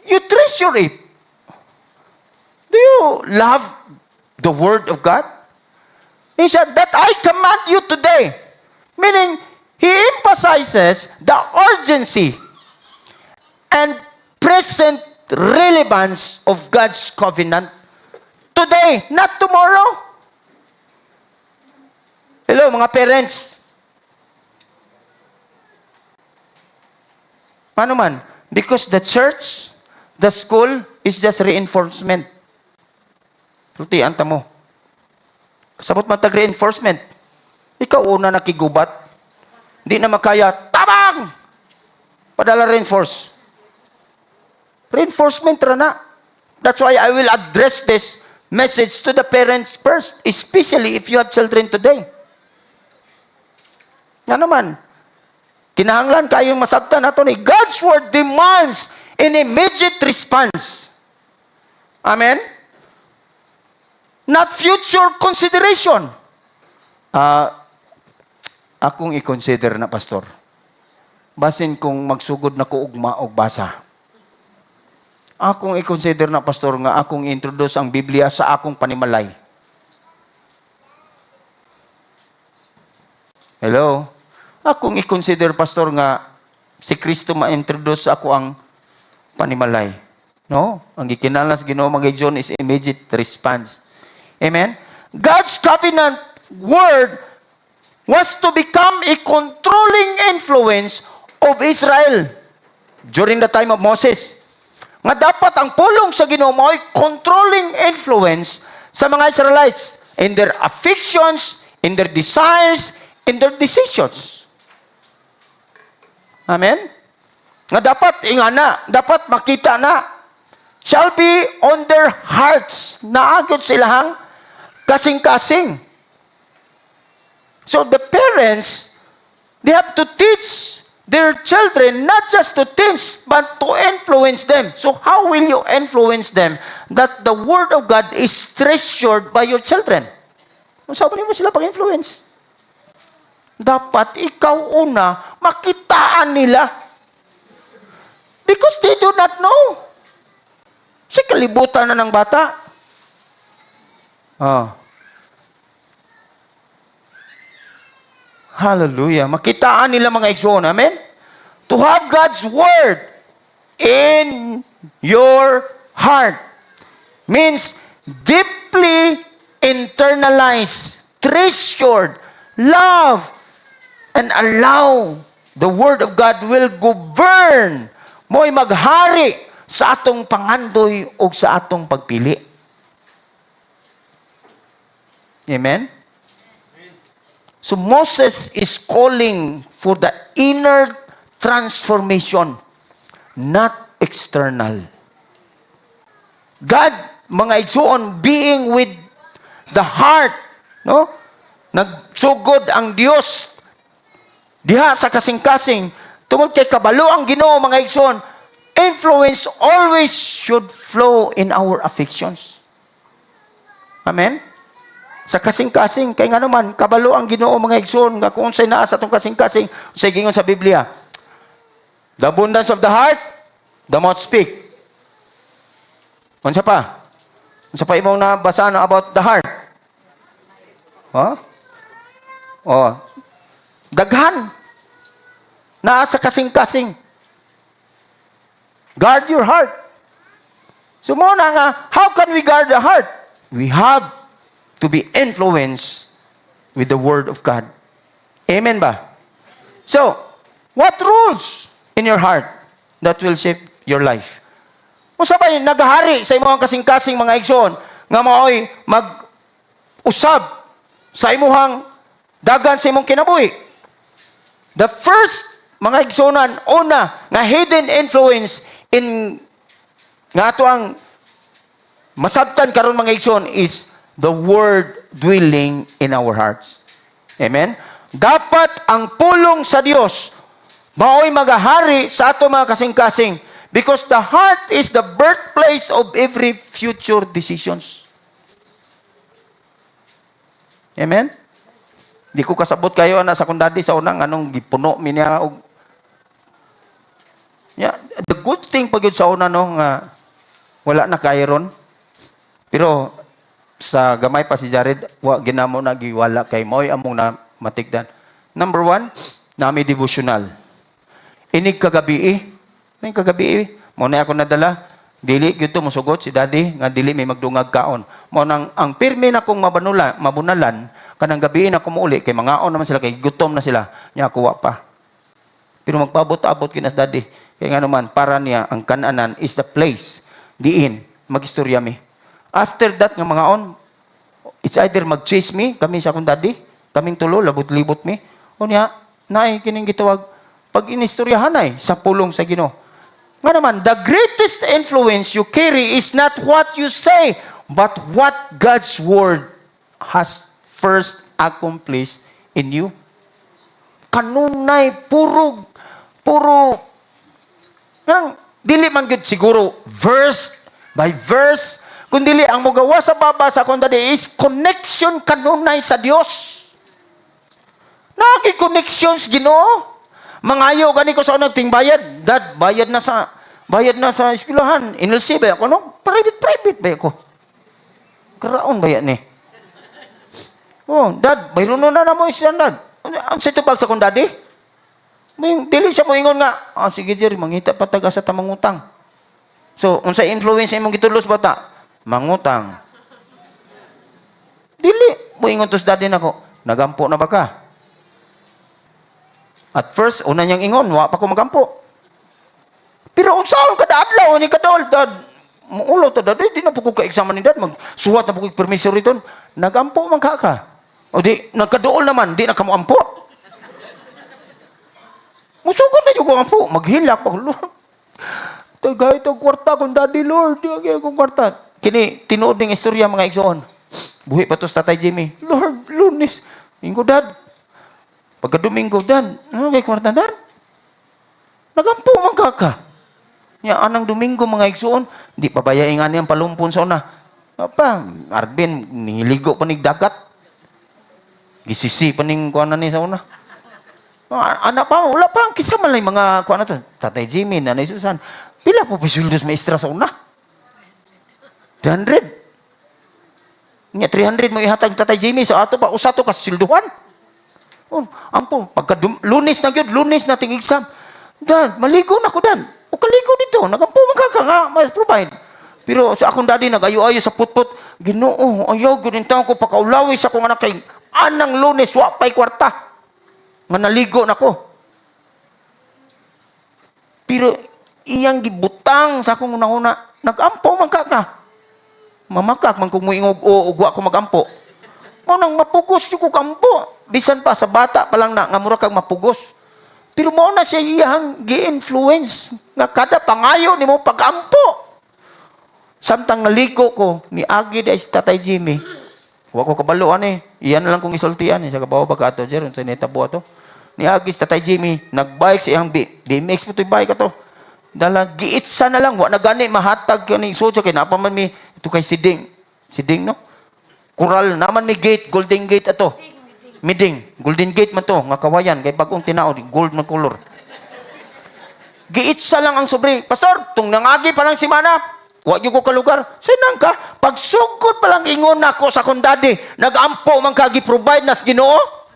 You treasure it. Do you love the Word of God? He said, that I command you today. Meaning, he emphasizes the urgency and present relevance of God's covenant. Today, not tomorrow. Hello, mga parents. Paano man? Because the church, the school, is just reinforcement. Tuti, anta mo. Kasabot man tag-reinforcement. Ikaw una nakigubat. Hindi na makaya, tabang! Padala reinforce. Reinforcement rana. That's why I will address this message to the parents first, especially if you have children today. Nga naman, kinahanglan kayong masabtan nato ni God's word demands an immediate response. Amen? Not future consideration. Akong i-consider na, pastor. Basin kung magsugod na ko ugma og basa. Akong i-consider na, pastor, nga akong introduce ang Biblia sa akong panimalay. Hello? Akong i-consider, pastor, nga si Kristo ma-introduce ako ang panimalay. No? Ang gikinahanglan sa Ginoo mga John is immediate response. Amen? God's covenant word was to become a controlling influence of Israel during the time of Moses. Nga dapat ang pulong sa Ginoo ay controlling influence sa mga Israelites in their affections, in their desires, in their decisions. Amen? Nga dapat ingana, dapat makita na, shall be on their hearts, naagod silahang kasing-kasing. So the parents, they have to teach their children not just to teach, but to influence them. So how will you influence them that the Word of God is treasured by your children? Sabi mo sila pag-influence. Dapat ikaw una, makitaan nila. Because they do not know. Kasi kalibutan na ng bata. Hallelujah. Makitaan nila mga igsoon. Amen? To have God's Word in your heart means deeply internalized, treasured, love, and allow the Word of God will govern mo'y maghari sa atong pangandoy o sa atong pagpili. Amen? So Moses is calling for the inner transformation, not external. God, mga igsoon, being with the heart, no? Nagsugod ang Dios diha sa kasing-kasing tungod kay kabalo ang Ginoo, mga igsoon. Influence always should flow in our affections. Amen? Sa kasing-kasing, kay nga naman, kabalo ang Ginoo, mga igsoon, nga kung unsay naa sa itong kasing-kasing, unsay gingon sa Biblia. The abundance of the heart, the mouth speak. Unsa pa? Unsa pa imong nabasa about the heart? Huh? Oh, daghan. Naa sa kasing-kasing. Guard your heart. So muna nga, how can we guard the heart? We have to be influenced with the Word of God. Amen ba? So, what rules in your heart that will shape your life? Kung sabay, naghahari sa imong kasing-kasing mga igsoon, nga maoy mag-usab sa imuhang dagan sa imong kinabuhi. The first, mga igsoonan, una, nga hidden influence in nga ato ang masabtan karon mga igsoon is the Word dwelling in our hearts. Amen? Dapat ang pulong sa Dios mao'y magahari sa ato mga kasing-kasing because the heart is the birthplace of every future decisions. Amen? Di ko kasabot kayo na sa kundadi sa unang anong gipuno mi niya og yeah, the good thing pag yun sa una no nga wala na kayron. Pero sa gamay pa si Jared, wa ginamo na giwala kay moy among na matigdan. Number 1, nami devotional. Inig kagabi mo na ako nadala, dili gyud to mosugot si daddy nga dili may magdungag kaon. Mo nang ang pirmi na kong mabunalan kanang gabi na kumuuli kay mangaon naman sila kay gutom na sila. Nya kuwa pa. Pero magpaabot-abot kinas daddy. Kaya nga naman para niya ang kananan is the place diin magistorya mi. After that nga mangaon, it's either mag-chase me kami sa akong daddy, kaming tulo labot-libot mi. O niya, naay kining gitawag pag inistoryahan ay sa pulong sa Ginoo. Nga naman, the greatest influence you carry is not what you say, but what God's Word has first accomplished in you. Kanunay, puro, dili man gyud siguro, verse by verse, kundili ang mugawa sa baba sa kundadi is connection kanunay sa Dios. Naki-connections Ginoo. Mangayo gani ko sa unang ting bayad. Dad, bayad na sa eskwelahan. NLC ba ako, no? Private ba ako? Karaon ba yan eh? Oh, Dad, bayro na mo isyan, Dad. Ang sa ito pag sa kong daddy? Dili siya mo ingon nga, sige Jerry, mangita pa taga sa tamang utang. So, unsa influence imong gitulos bata? Mangutang. Dili, mo ingon to sa daddy nako, nagampo na ba ka? At first, una niyang ingon, wa pa ko magampo. Pero unsaon kada adlaw ni kadol, Dad, muulo to Dad, di na po ko ka-exam ni Dad, magsuwat na po ko permiso rito. Nagampo man ka. O di, nagkadool naman, di na ka mo ampo. Musugod na yung ampo, maghilak pa. Tagay itong kwarta kung Daddy Lord, di akong kwarta. Kini, tinuod ng istorya mga igsoon. Buhi pa to sa Tatay Jimmy. Lord, Lunes, Linggo Dad. Pagka Domingo, Dad, ano kay kwarta, Dad? Nagampo man ka. Ya, anang Domingo, mga igsoon, di pabayain nga niyang palumpon sa una. Apa, Arvin, niligo pa dagat. Gisisi pa ning kuana ni sa una. Anak pa, wala pa, kisa man lang mga kuana to. Tatay Jimmy, Nanay Susan, pila po pisuldos maestra sa una? 300. Nga, 300 mo ihatag Tatay Jimmy, sa ato pa, usato ka silduhan. Ampo, pagka Lunes na yun, Lunes na ting exam. Dad, maligo na ko, Dad. O kaligo dito, nagampo ka nga, mas provide. Pero sa akong daddy, nag-ayo-ayo sa putput, Ginoo, ayaw, ginintaw ko, pakaulawis akong anak kay anang Lunes, wapay kwarta. Nga naligo na ko. Pero iyang gibutang sa akong una-una, nag-ampo man ka. Mamakak man kung muingog o ugwa ko mag-ampo. Nang mapugos yung kukampo. Bisan pa sa bata pa lang na nga mura kang mapugos. Pero mo na siya iyang gi-influence nga kada pangayo ni mo pag-ampo. Samtang naliko ko ni Agi dahil si Tatay Jimmy. Huwag ko kabaluan eh. Iyan na lang kong isultian eh. Sa kabawa ba ka ito, Jer? Sa netabo ito. Ni Agi si Tatay Jimmy, nag-bike sa iyang BMX mo ito yung bike ito. Dala, giitsa na lang. Huwag na gani, mahatag ka ni Sojo. Kaya napaman mi, ito kay Siding. Siding, no? Coral, naman may gate, golden gate ito. Miding, golden gate man to, nga kawayan, kay bagong tinao, gold na color. Giitsa lang ang sobre. Pastor, tung nangagi pa lang si Mana, wag yung ko kalugar. Sinang ka? Pagsugod pa lang ingon ako sa kong daddy, nag-ampo man ka, gi-provide nas Ginoo.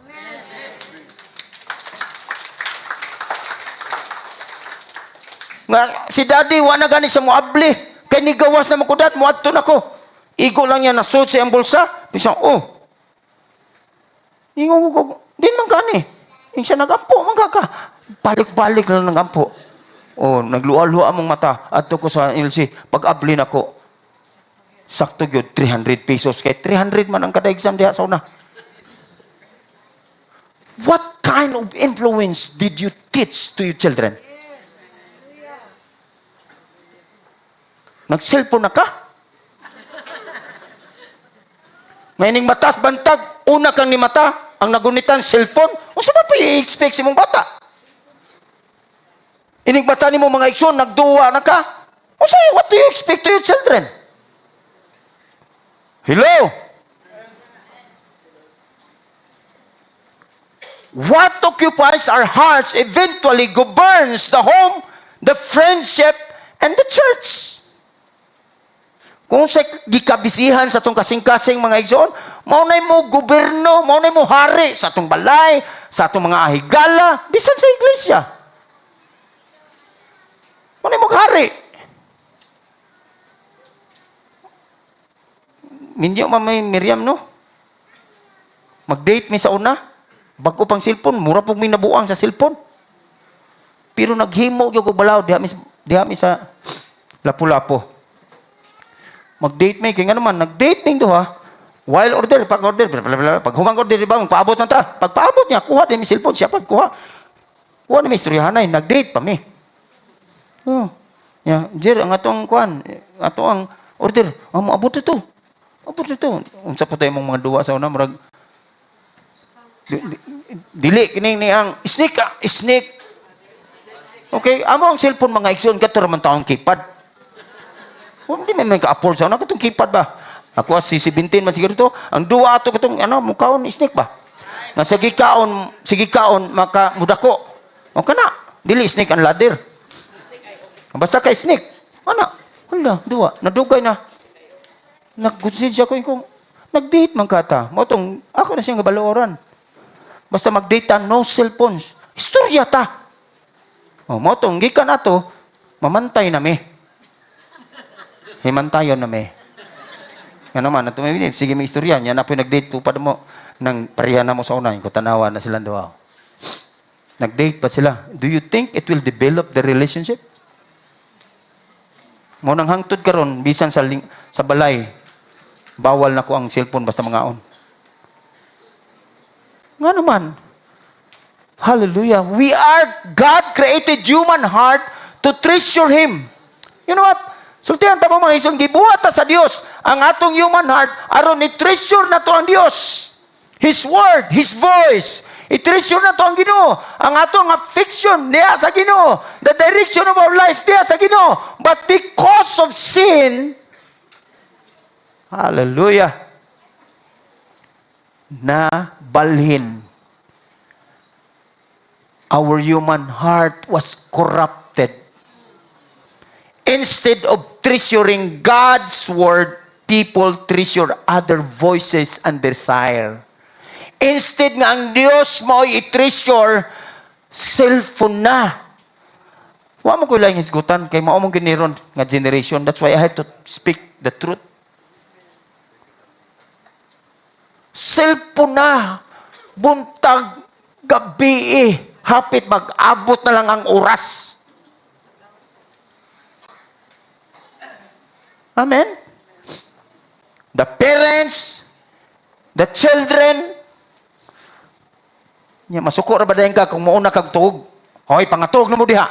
Nga, si daddy, wala gani sa muabli. Kay nigawas na makudat, muadto na ko. Igo lang niya, nasuot sa iyang bulsa. Bisa, ingo ko, di man gani. Yung siya nagampo, magkaka. Balik-balik na nagampo. Nagluwa-luwa among mata. Adto ko sa LC, pag-abli na ko. Sakto yun, 300 pesos. Kay 300 man ang kada exam diha sa una. What kind of influence did you teach to your children? Nag-cellphone na ka? Mayning matas bantag, una kang ni mata, ang nagunitan, cellphone. O saan pa i-expect si mong bata? Ining mata ni mo mga ikson, nagduwa na ka? O sa'yo, what do you expect to your children? Hello? What occupies our hearts eventually governs the home, the friendship, and the church. Kung sa gikabisihan sa itong kasing-kasing mga igsoon, maunay mo gobyerno, maunay mo hari sa itong balay, sa itong mga ahigala, bisan sa iglesia. Maunay mo hari. Minyo mamay Miriam, no? Mag-date mi sa una, bago pang cellphone, mura pong may nabuang sa cellphone. Pero naghimo yung balaw, diha mi sa Lapu-Lapu. Mag-date may, kaya nga naman, nag-date ning doha, while order, pag-order, pag humang order, diba, paabot na ta. Pag paabot niya, kuha din mi cellphone, siya pagkuha. Kuha na mi istoryahanay, nag-date pa mi. Jer, ang atong kuhan, ato ang order, maabot ito. Abot ito. Unsa po tayo mong mga duwa sa una, marag, dili, kining ni ang, snake. Okay, amo ang cellphone mga ikson, kato raman taong keypad. Hindi may ka-afford sa una, katong keypad ba? Ako si 17 man siguro to. Ang duwa ato katong mukaon snake ba? Nga sige kaon makamudako. O kana, dili snake ang ladder. Basta kay snake. Wala, duwa, nadugay na. Nag-consider ko yung nag-date man kata. Motong ako na siyang gabalooran. Basta mag-date ta, no cellphones. Istorya ta. Motong gikan ato, mamantay na mi. Himantayon na may. Nga naman, sige may istorya. Yan na po nag-date po pa mo nang pareha na mo sa una. Yung tanawa na silang daw. Nag-date pa sila. Do you think it will develop the relationship? Mo nang hangtod karon bisan sa balay, bawal na ko ang cellphone basta mga on. Nga naman. Hallelujah. God created human heart to treasure Him. You know what? Sultihan tamo mga isong gibuhat sa Dios ang atong human heart aron i-treasure na to ang Dios. His word, His voice. I-treasure na to ang Ginoo. Ang atong affection diha sa Ginoo. The direction of our life diha sa Ginoo. But because of sin, hallelujah, na balhin. Our human heart was corrupted. Instead of treasuring God's word, people treasure other voices and desire. Instead nga ang Diyos mo i-treasure, cellphone na. Wa mo ko lang hisgutan, kay mao mong giniron nga generation. That's why I have to speak the truth. Cellphone na. Buntag, gabi hapit mag-abot na lang ang oras. Amen? The parents, the children, masuko ra ba dayon ka kung mauna kag tuog? Hoy, pangatog na mo diha.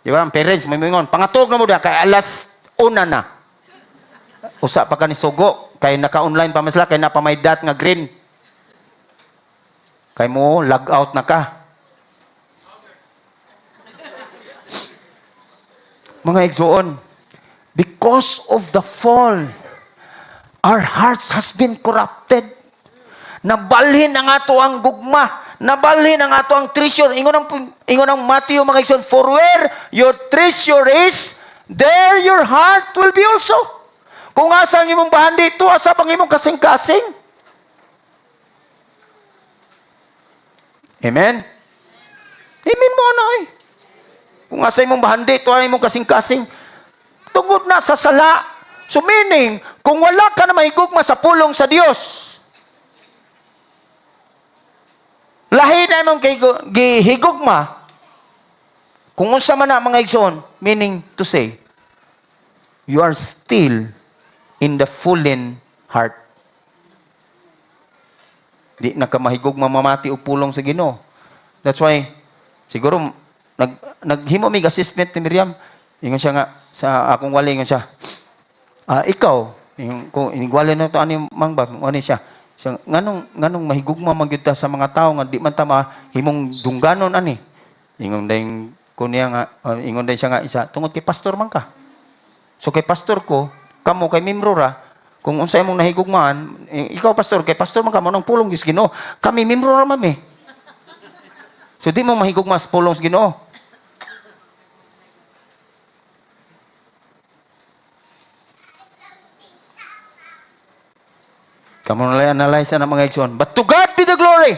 Di ba? Ang parents, may mingon, pangatog na mo diha, kay alas 1 na. Usa pa ka ni sugo, kay naka-online pa masla, kay napamaydat nga green. Kay mo, log out na ka. Mga igsoon, because of the fall, our hearts has been corrupted. Nabalhin ang ato ang gugma. Nabalhin ang ato ang treasure. Ingon ang Matthew, mga igsoon, for where your treasure is, there your heart will be also. Kung asa ang imong bahandi, ito asa pang imong kasing-kasing. Amen? Amen mo na Kung asay mong bahandi, tuwalay mong kasing-kasing. Tungod na sa sala. So meaning, kung wala ka na mahigugma sa pulong sa Dios, lahi na mong gihigugma, kung unsa man na mga igsoon, meaning to say, you are still in the fallen heart. Di na ka mahigugma mamati o pulong sa Ginoo. That's why, siguro, naghimo mig assessment ni Miriam. Ingon siya nga, sa akong wali, ingon siya, ikaw, kung inigwala na ito, ano yung mangbag, ano siya, nganong mahigugma magyuta sa mga tao, nga di man tama, himong dungganon, ani. Ingon dahil, kunya nga, ingon dahil siya nga, isa, tungod kay pastor man ka. So kay pastor ko, kamo kay membro ra, kung unsay mong nahigugmaan, ikaw pastor, kay pastor man ka, manong pulong gis Ginoo, kami membro ra mami. So di mo mahigugma sa pulong sa Ginoo. Kamu nalay analyze na mga igsoon. But to God be the glory.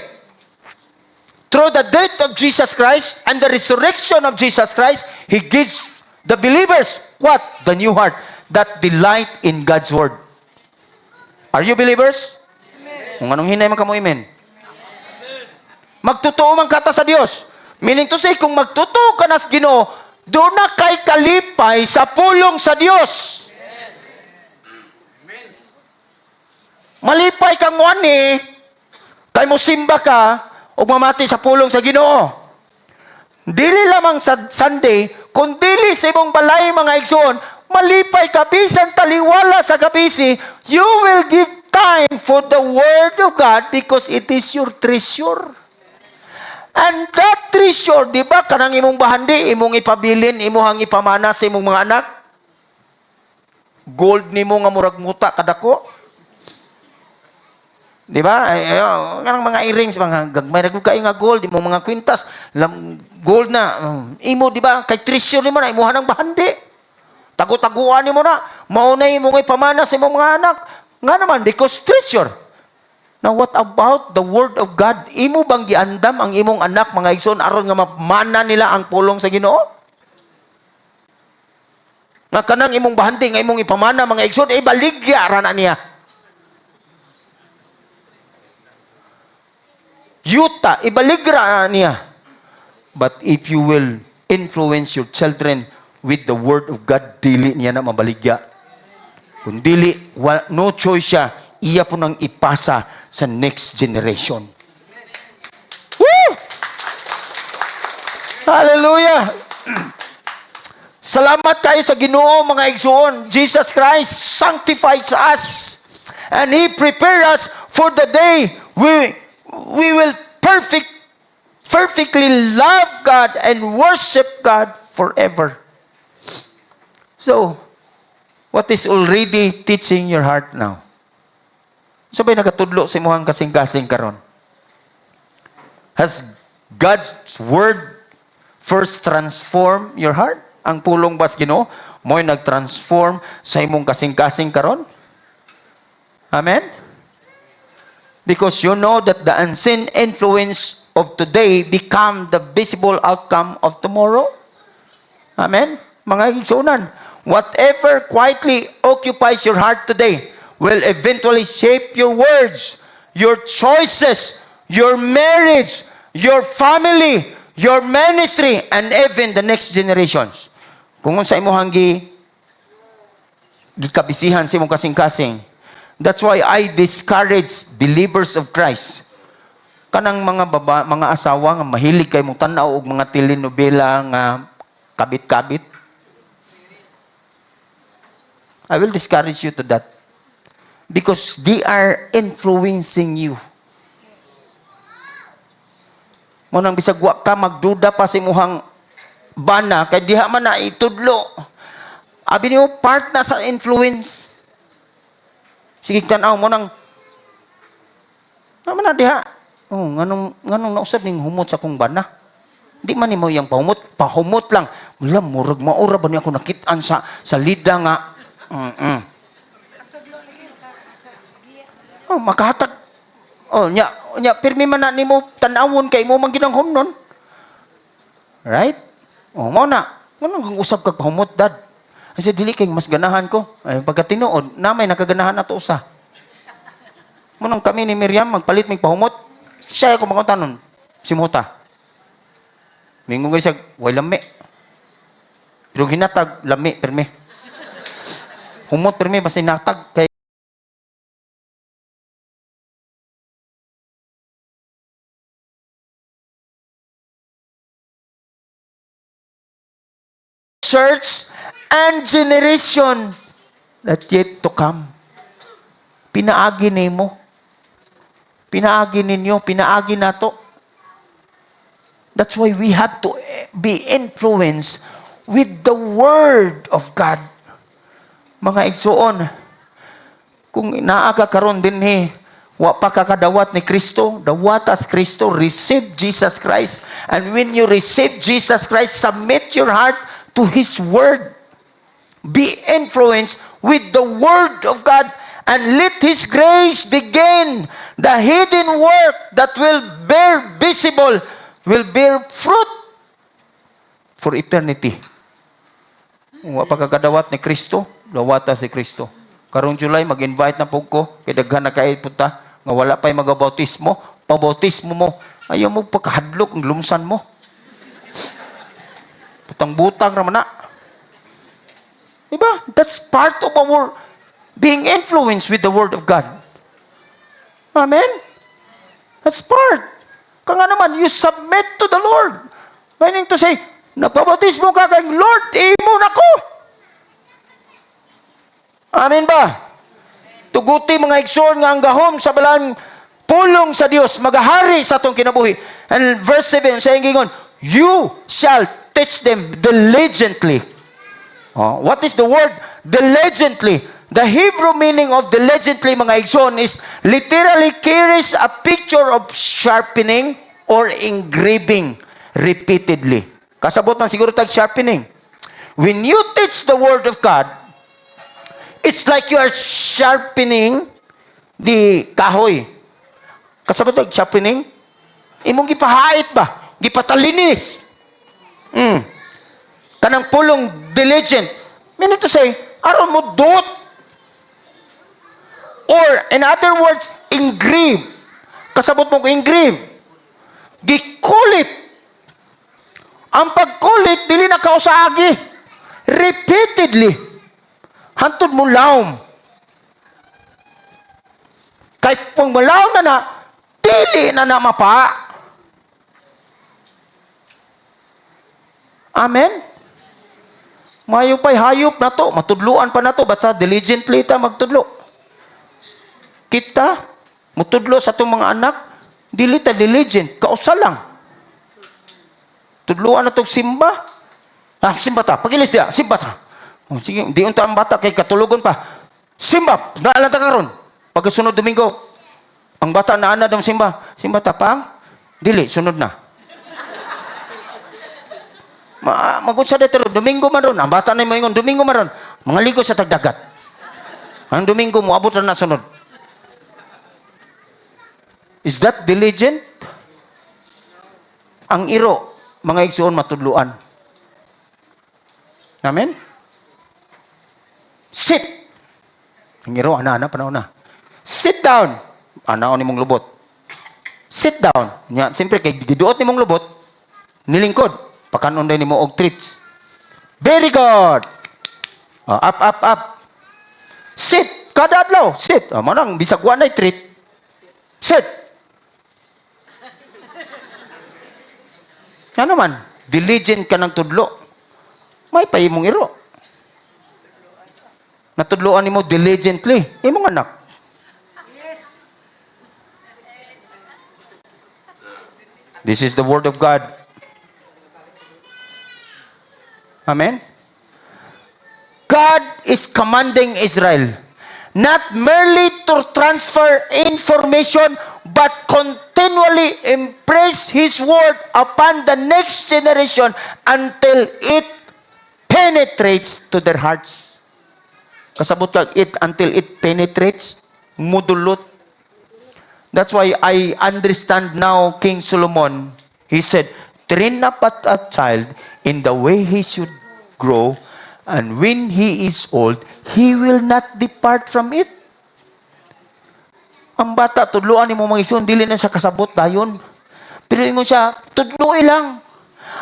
Through the death of Jesus Christ and the resurrection of Jesus Christ, He gives the believers, what? The new heart that delight in God's word. Are you believers? Amen. Kung anong hinay man kamo, amen. Magtotoo man kata sa Dios. Meaning to say, kung magtotoo ka na sa Ginoo, doon na kay kalipay sa pulong sa Dios. Malipay kang wani, kay mo simba ka, o mamati sa pulong sa Ginoo. Dili lamang sa Sunday, kung dili sa imong balay mga igsoon, malipay ka, bisan taliwala sa kabisi, you will give time for the Word of God because it is your treasure. And that treasure, di ba, kanang imong bahandi, imong ipabilin, imong ipamana sa imong mga anak, gold nimo nga murag muta kadako. Di ba? Kanang mga earrings, mga gagmay na kay nga gold, imong mga kwintas, gold na, imo, di ba? Kay treasure nimo na, imuhan ng bahandi. Tago-taguan nimo na, maunay imong ipamana sa imong mga anak. Nga naman, because treasure. Now, what about the Word of God? Imo bang giandam ang imong anak, mga igsoon, aron nga mamana nila ang pulong sa Ginoo? Nga kanang imong bahandi, nga imong ipamana, mga igsoon, baligya ra na niya. Yuta, ibaligra niya. But if you will influence your children with the Word of God, dili niya na mabaligya. Kung dili, no choice siya, iya po nang ipasa sa next generation. Woo! Hallelujah! Salamat kayo sa Ginoo, mga igsoon. Jesus Christ sanctifies us. And He prepared us for the day we will perfectly love God and worship God forever. So, what is already teaching your heart now? So ba'y nakatudlo sa imuhang kasing-kasing karon? Has God's Word first transformed your heart? Ang pulong bas Ginoo, mo'y nag-transform sa imong kasing-kasing karon? Amen? Because you know that the unseen influence of today become the visible outcome of tomorrow. Amen? Mga igsunan, whatever quietly occupies your heart today will eventually shape your words, your choices, your marriage, your family, your ministry, and even the next generations. Kung sa imuhang gikabisihan sa imong kasing-kasing, that's why I discourage believers of Christ. Kanang mga asawa nga mahilig kay mong tanaw og mga telenovela nga kabit-kabit. I will discourage you to that. Because they are influencing you. Mo nang bisag wa ka magduda pa sa imuhang bana kay diha man na itudlo. Abi niyo part na sa influence. Sige tanaw mo nang naman na diha. Oh, nganong nausab ning humot sa kong bana. Di man nimo yang pahumot lang. Wala murag maura ba ni ako nakit-an sa lida nga. Oh, makahatag. Oh, nya pirmi man na nimo tan-awon kay mo man ginanghom nun. Right? Oh, mo na. Ano kang usab kag pahumot, dad? Ay siya, dili kay mas ganahan ko. Ay, pagka tinuod, namay nakaganahan na to usa. Munang kami ni Miriam, magpalit may pahumot. Siya ako makuntanon. Si Muta. Mingon ko siya, way lami. Pero ginatag, lami, perme. Humot, perme, basta natag. Kay church and generation that yet to come. Pinaagi nimo. Pinaagi ninyo, pinaagi nato. That's why we have to be influenced with the Word of God. Mga igsuon, kung naaga karon din wa pa kakadawat ni Kristo, dawat as Kristo, receive Jesus Christ. And when you receive Jesus Christ, submit your heart to His Word. Be influenced with the Word of God and let His grace begin the hidden work that will bear visible, will bear fruit for eternity. Wa pa kakadawat ni Kristo, dawata si Kristo. Karong July, mag-invite na po ko, kay daghan na kayo punta, nga wala pa'y magabautismo, pabautismo mo, ayaw mo pagkahadlok ang lumsan mo. Butang-butang naman na. Diba? That's part of our being influenced with the Word of God. Amen? That's part. Kaya nga naman, you submit to the Lord. Meaning to say, nagpabautismo ka kay Lord, imo na ko. Amen ba? Tuguti mga igsoon nga ang gahom sa balang pulong sa Dios, magahari sa atong kinabuhi. And verse 7, sa ingingon, you shall teach them diligently. Oh, what is the word diligently? The Hebrew meaning of diligently, mga igsoon, is literally carries a picture of sharpening or engraving repeatedly. Kasabot man siguro tag sharpening. When you teach the Word of God, it's like you are sharpening the kahoy. Kasabot tag sharpening? Imong gipahait ba? Gipatalinis. Kanang pulong diligent. Meaning to say, aron mo dot. Or, in other words, engrave. Kasabot mo engrave. Gikulit. Ang pagkulit, dili na kausaagi. Repeatedly. Hantod mo laom. Kahit kung malaom na dili na mapa. Amen? Mayo pa'y hayop na to. Matudluan pa na to. Basta diligently ta magtudlo. Kita, matudlo sa itong mga anak, dili ta diligent. Kausa lang. Tudluan na itong simba. Simba ta. Pagilis dia. Simba ta. Sige, di unta ang bata kay katulugon pa. Simba. Naalan ta karon. Pagkasunod Domingo, ang bata na anad ng simba. Simba ta pang. Dili, sunod na. Magod sa dito, Domingo man ron. Ang bata na mo ingon, Domingo man ron. Mga ligo sa tagdagat. Ang Domingo mo, abot na sunod. Is that diligent? Ang iro, mga igsoon matudluan. Amen? Sit. Ang iro, ana-ana, panahon na. Sit down. Anaon ni mong lubot. Sit down. Nya, siyempre, kay giduot ni mong lubot, nilingkod. Pakanon din mo og treats. Very good. Up. Sit. Kada adlaw. Sit. Manang bisag wa nay treat. Sit. Ano man? Diligent ka ng tudlo. May pa imong iro. Natudloan nimo diligently. Imong anak. This is the Word of God. Amen? God is commanding Israel not merely to transfer information but continually impress His word upon the next generation until it penetrates to their hearts. Kasabot lang it until it penetrates, mudulot. That's why I understand now King Solomon, he said, train up a child in the way he should grow, and when he is old, he will not depart from it. Ang bata, tudloan ni mo mga igsoon, dili na siya kasabot dayon. Pero ingon siya, tudloy lang.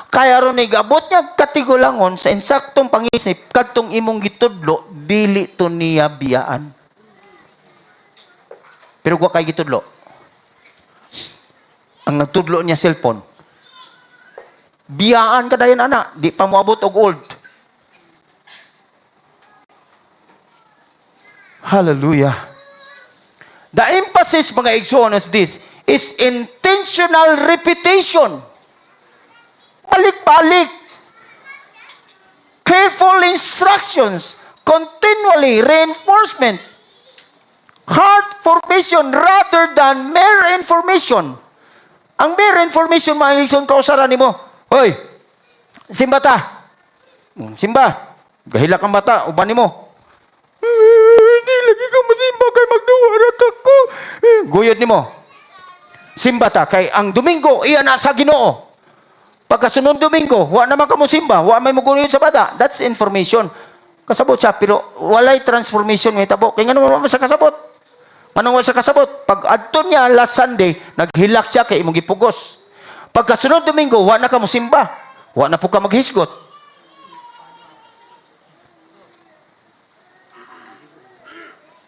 Kaya ron gabot niya katigulangon sa insaktong pangisip, kadtong imong gitudlo, dili to niya biyaan. Pero wa kay gitudlo. Ang nagtudlo niya cellphone. Biyaan ka dayon ana, di pa moabot og old. Hallelujah. The emphasis, mga igsoon, is this, is intentional repetition. Balik-balik. Careful instructions. Continually reinforcement. Heart formation rather than mere information. Ang mere information, mga igsoon, kausaran ni mo. Hoy, simba ta. Simba. Gahilak ang bata, uban ni mo. Hindi lagi ka masimba kay magduwarat ako. Guyod ni mo. Simba ta, kay ang Domingo, iyan na sa Ginoo. Pagkasunod Domingo, wa naman ka mo simba, wa may muguyod sa bata. That's information. Kasabot siya, pero walay transformation may tabo. Kaya nga naman sa kasabot. Manong sa kasabot. Pag adto niya last Sunday, naghilak siya kay imong gipugos. Pagkasunod Domingo, wa na ka mo simba. Wa na po ka maghisgot.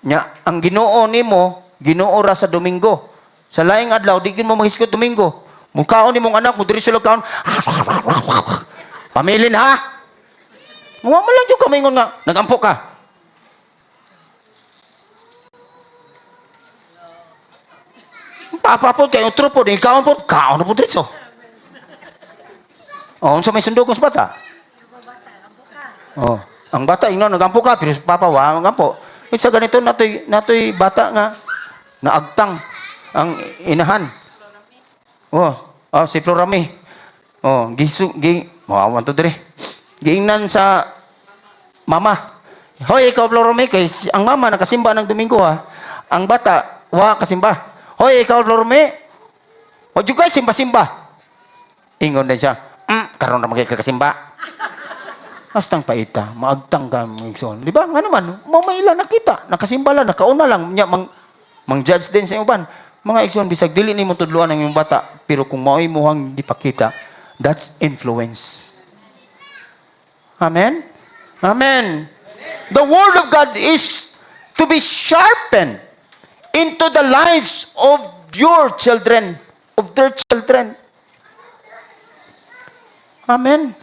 Nya, ang Ginoo nimo, Ginoo ra sa Domingo. Sa laing adlaw, di mo maghisgot Domingo. Mungkaon ni mong anak, mo diri sila kaon. Pamilin ha? Huwag mo lang yung kamingon nga. Nagampo ka. Papa po, kayo utro po, di kaon po, kaon po dito. O, sa may sundok sa bata. Oh, ang bata, ino, nagampo ka, pero papa, wa, nagampo. Sa ganito, natoy bata nga, naagtang ang inahan. Si Florami. Awan to dire. Giingnan sa mama. Hoy, ikaw Florami, kay ang mama nakasimba ng Domingo ha. Ang bata, wa kasimba. Hoy, ikaw Florami. O juga simba-simba. Ingon din siya. Karon na magkakasimba. Hastang paita, maagtang ka mong di ba? Nga naman, mamaila nakita, nakasimba lang, nakauna lang, mang-judge din sa uban. Mga igsoon, bisag dili ni mo tudluan ang iyong bata, pero kung mao'y muhang ipakita, that's influence. Amen? Amen. The Word of God is to be sharpened into the lives of your children, of their children. Amen.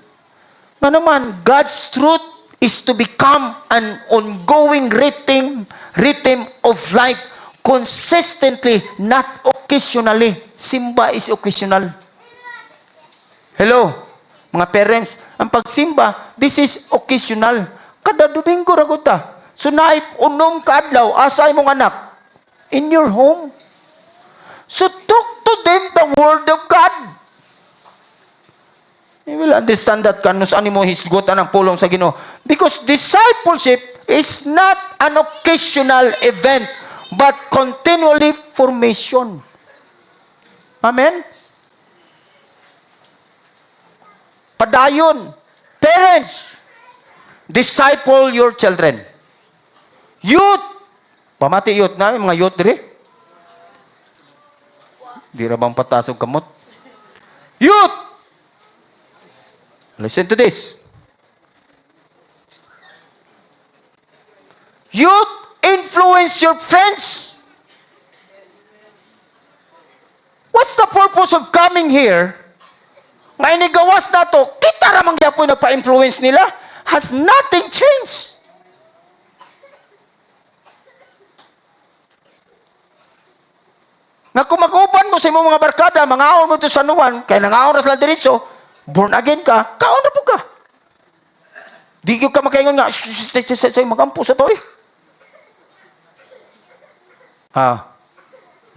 Naman, God's truth is to become an ongoing rhythm of life consistently, not occasionally. Simba is occasional. Hello, mga parents, ang pagsimba, this is occasional. Kada Domingo raguta. So naip unom kaadlaw, asa imong anak? In your home. So talk to them the Word of God. You will understand that kanus animo hisgutan ang pulong sa Ginoo. Because discipleship is not an occasional event, but continually formation. Amen? Padayon, parents, disciple your children. Youth, pamati youth na, mga youth dire. Di ra bang patasog kamot? Youth, listen to this. Youth, influence your friends. What's the purpose of coming here? May nigawas na to, kita ramang yapoy nagpa-influence nila. Has nothing changed. Nga kung mag-upan mo sa imong mga barkada, mangaon mo to sa nuwan, kaya nangaon ras lang diretso, born again ka, kaon na po ka. Di ka makaingon nga, sa'yo magampo sa to eh.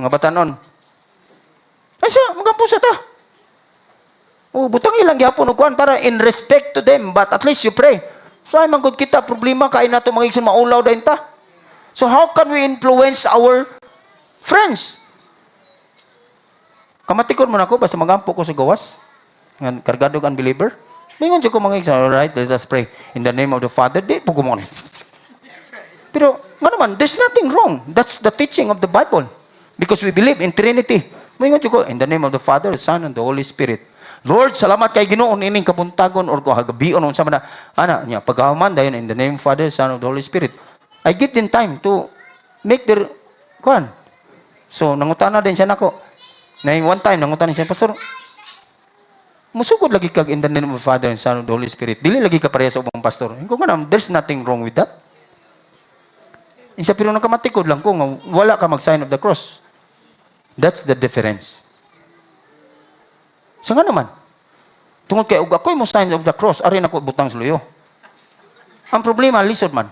Mga batanon. Ay siya, magampo sa ta. Butang ilang gyapon og kuan para in respect to them, but at least you pray. So ay manggod kita problema kay nato magiging maulaw dayon ta. So how can we influence our friends? Kamatikon mo nako basta magampo ko sa gawas. Nga kargado kang unbeliever. Mingon jud ko mga igsoon, alright, let us pray. In the name of the Father, di po gumon. Pero, nga naman, there's nothing wrong. That's the teaching of the Bible. Because we believe in Trinity. Mingon jud ko, in the name of the Father, the Son, and the Holy Spirit. Lord, salamat kay Ginoon ining kabuntagon or hagabion unsa man ana niya pagkahuman dayon in the name of Father, Son, of the Holy Spirit. I give them time to make their kuan. So nangutana din siya nako. Na one time nangutana siya, Pastor, musugod lagi kag in the name of Father, Son, of the Holy Spirit. Dili lagi ka pareha sa ubang pastor. Ko man, there's nothing wrong with that. Isa pero nakamatikod lang ko nga wala ka mag-sign of the cross. That's the difference. So nga naman, tungod kay ako'y mo sign of the cross, arin ako butang sluyo. Ang problema, lisod man.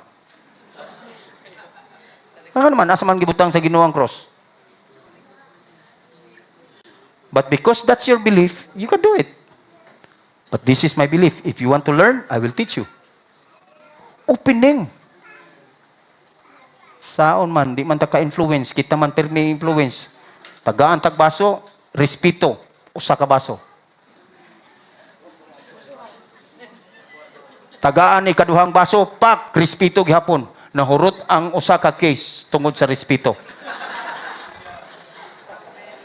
Nga naman, asa man gibutang sa Ginoo ang cross. But because that's your belief, you can do it. But this is my belief. If you want to learn, I will teach you. Opening. Saon man, di man ta ka-influence, kita man permi influence. Tagaan tagbaso, respeto, usa ka baso. Tagaan ikaduhang baso, pak, respeto gihapon. Nahurot ang usa ka case tungod sa respeto.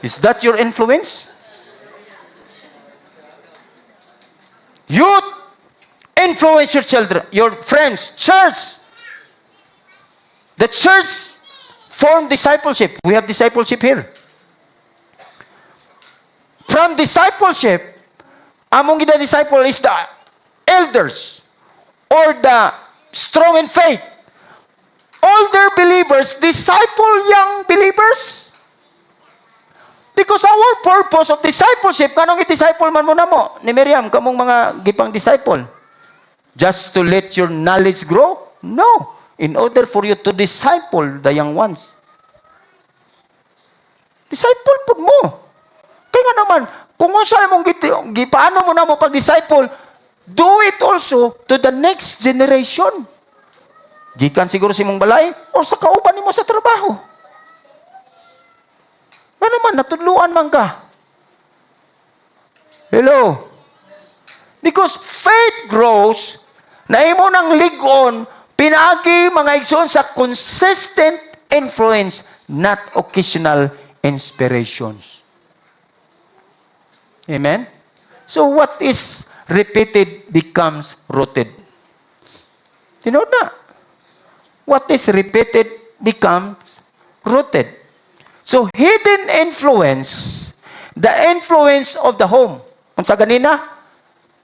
Is that your influence? Youth, influence your children, your friends, church. The church form discipleship. We have discipleship here. From discipleship, among the disciple is the elders or the strong in faith. Older believers disciple young believers. Because our purpose of discipleship, kanong i-disciple man mo na mo, ni Miriam, kamong mga gipang disciple, just to let your knowledge grow? No. In order for you to disciple the young ones. Disciple po mo. Kaya nga naman, kung unsa mong gipaano mo na mo pag-disciple, do it also to the next generation. Gikan siguro si mong balay, o sa kauban mo sa trabaho. Ano naman, natudluan man ka. Hello? Because faith grows, na imo ng ligon, pinagi mga igsoon sa consistent influence, not occasional inspirations. Amen? So what is repeated becomes rooted. Tinod na. What is repeated becomes rooted. So hidden influence, the influence of the home. Unsa ganina?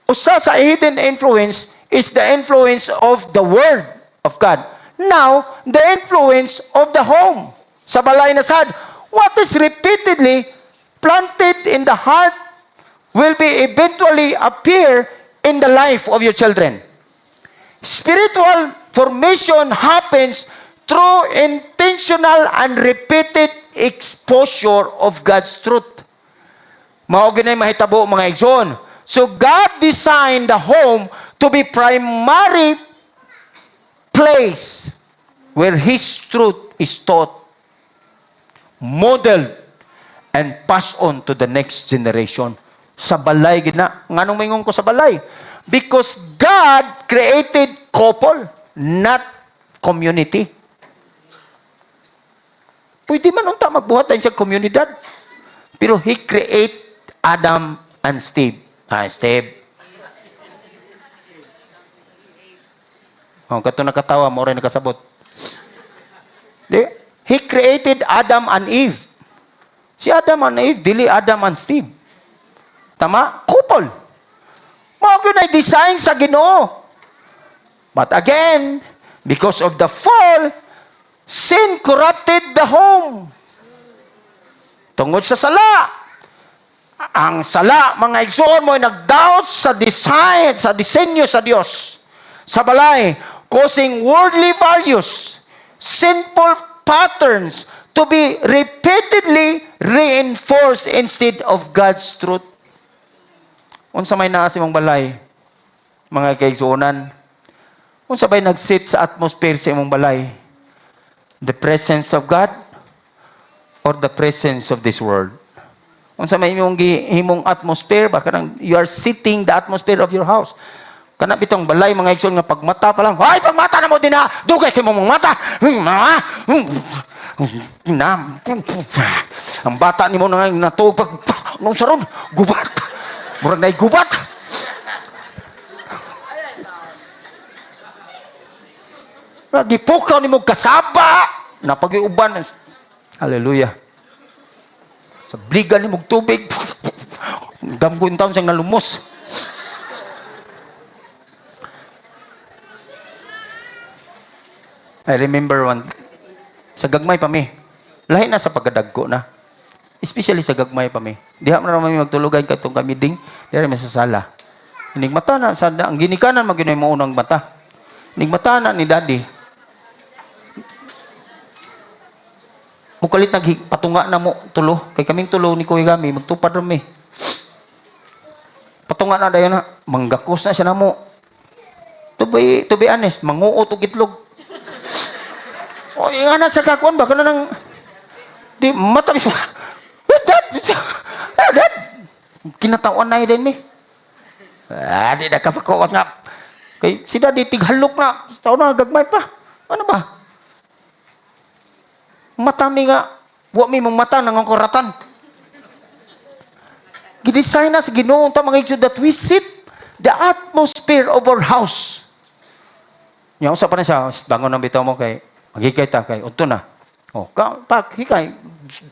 Usa sa hidden influence is the influence of the Word of God. Now, the influence of the home. Sa balay na sad, what is repeatedly planted in the heart will be eventually appear in the life of your children. Spiritual formation happens through intentional and repeated exposure of God's truth. Mao ginay mahitabo mga igsoon. So God designed the home to be primary place where His truth is taught, modeled, and passed on to the next generation. Sa balay gina. Nganong mingon ko sa balay? Because God created couple, not community. Pwede man unta magbuhat tayo sa komunidad. Pero He create Adam and Steve. Steve. Kato nakatawa, mo rin nakasabot. He created Adam and Eve. Si Adam and Eve, dili Adam and Steve. Tama? Couple. Mao yun ay design sa Ginoo. But again, because of the fall, sin corrupted the home. Tungod sa sala. Ang sala, mga igsoon mo, ay nag-doubt sa design, sa disenyo sa Diyos. Sa balay, causing worldly values, sinful patterns to be repeatedly reinforced instead of God's truth. Unsa may naa si mong balay, mga kaigsuonan? Unsa bay nag-sit sa atmosphere sa imong balay? The presence of God or the presence of this world? Unsa may imong gihimong atmosphere ba kanang you are setting the atmosphere of your house. Kana bitong balay mga igsoon nga pagmata pa lang, ay pagmata na mo din na, dugay kay mong mata. Ang bata ni mo na natupag nung saron, gubat. Murag na gubat. Gipukaw ni mo kasaba. Napagiuban. Hallelujah. Sa bligan ni mo tubig. Damgon taon siyang nalumos. I remember one, sa gagmay pa mi, lahi na sa pagkadagko na. Especially sa gagmay pa mi. Diha man naman magtulugan katong kami ding, diha may sa sala. Inigmata na, ang ginikanan maginoy mo unang mata. Inigmata na ni daddy. Mukalit patunga na mo tulo. Kay kaming tulo ni Kuya Gami, magtupad rin mi. Patunga na dayon na, manggakos na siya na mo. To be honest, manguot o gitlog. O, nga na sa kakuan ba? Kana nang, di, matang, dad, kinatawan na din mi. Di na kapakuan nga. Kay, si daddy, tighalok na. Sa taon na, gagmay pa. Ano ba? Mata mi nga, huwag mi mong mata nang kuratan. Gidesign na sa Ginoo ta mga igsoon that we set the atmosphere of our house. Nya usa pa na siya, bangon ng bitaw mo kay magikay ta kay udto na. Oh, pag hikay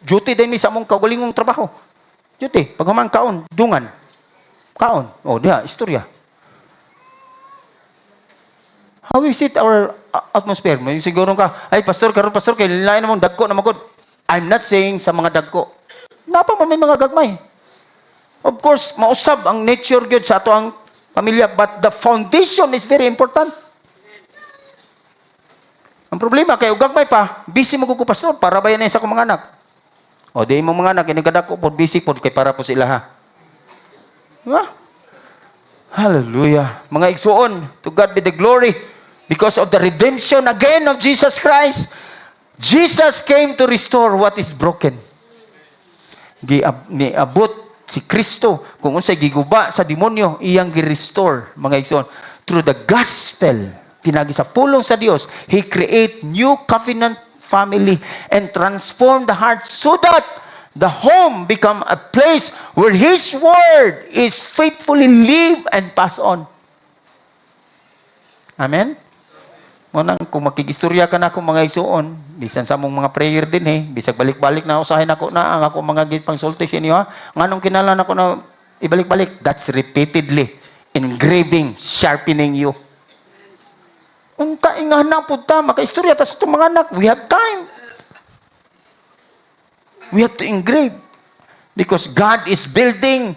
duty din mi sa among kaugalingong trabaho. Duty pag human kaon, dungan. Kaon. Oh, diha istorya. How we set our atmosphere? May siguro ka, ay pastor, karon pastor kay lain namong dagko na magod. I'm not saying sa mga dagko. Napa man may mga gagmay. Of course, mausab ang nature gyud sa ato ang pamilya, but the foundation is very important. Ang problema kay gagmay pa, busy mo ko pastor para bayan sa akong mga anak. O di mo mga anak inigdako pod busy pod kay para po sila ha. Diba? Hallelujah. Mga igsuon, to God be the glory. Because of the redemption again of Jesus Christ, Jesus came to restore what is broken. Niabot si Kristo kung unsay giguba sa demonyo, iyang gi-restore, mga igsoon. Through the gospel, pinagi sa pulong sa Dios, He create new covenant family and transform the heart so that the home become a place where His word is faithfully lived and passed on. Amen? Munang kung makigistorya ka na akong mga isuon, bisan sa mong mga prayer din bisag balik-balik na usahin ako na ang ako mga pangsulti sa inyo ha. Nganong kinalan ako na ibalik-balik? That's repeatedly engraving, sharpening you. Unta ingana po ta, makaistorya ta sa itong mga anak. We have time. We have to engrave. Because God is building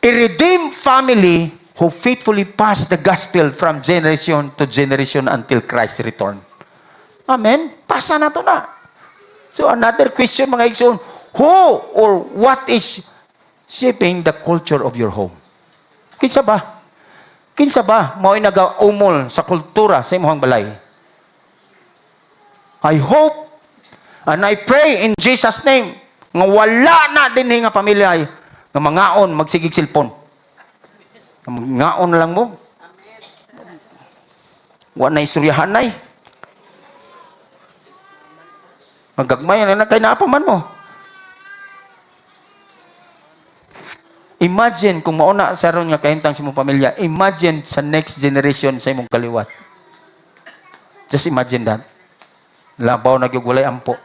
a redeemed family who faithfully pass the gospel from generation to generation until Christ return. Amen? Pasa na to na. So another question mga igsoon, who or what is shaping the culture of your home? Kinsa ba? Kinsa ba mao'y nag-umol sa kultura sa imong balay? I hope and I pray in Jesus' name nga wala na din nga pamilya nga mangaon magsigig silpon. Ngaon lang mo. Wa na istoryahan nay. Magagmay na kay naapaman mo. Imagine kung mauna sa ron nga kahintang sa imong pamilya. Imagine sa next generation sa imong kaliwat. Just imagine that. Labaw na gyugulay ampo.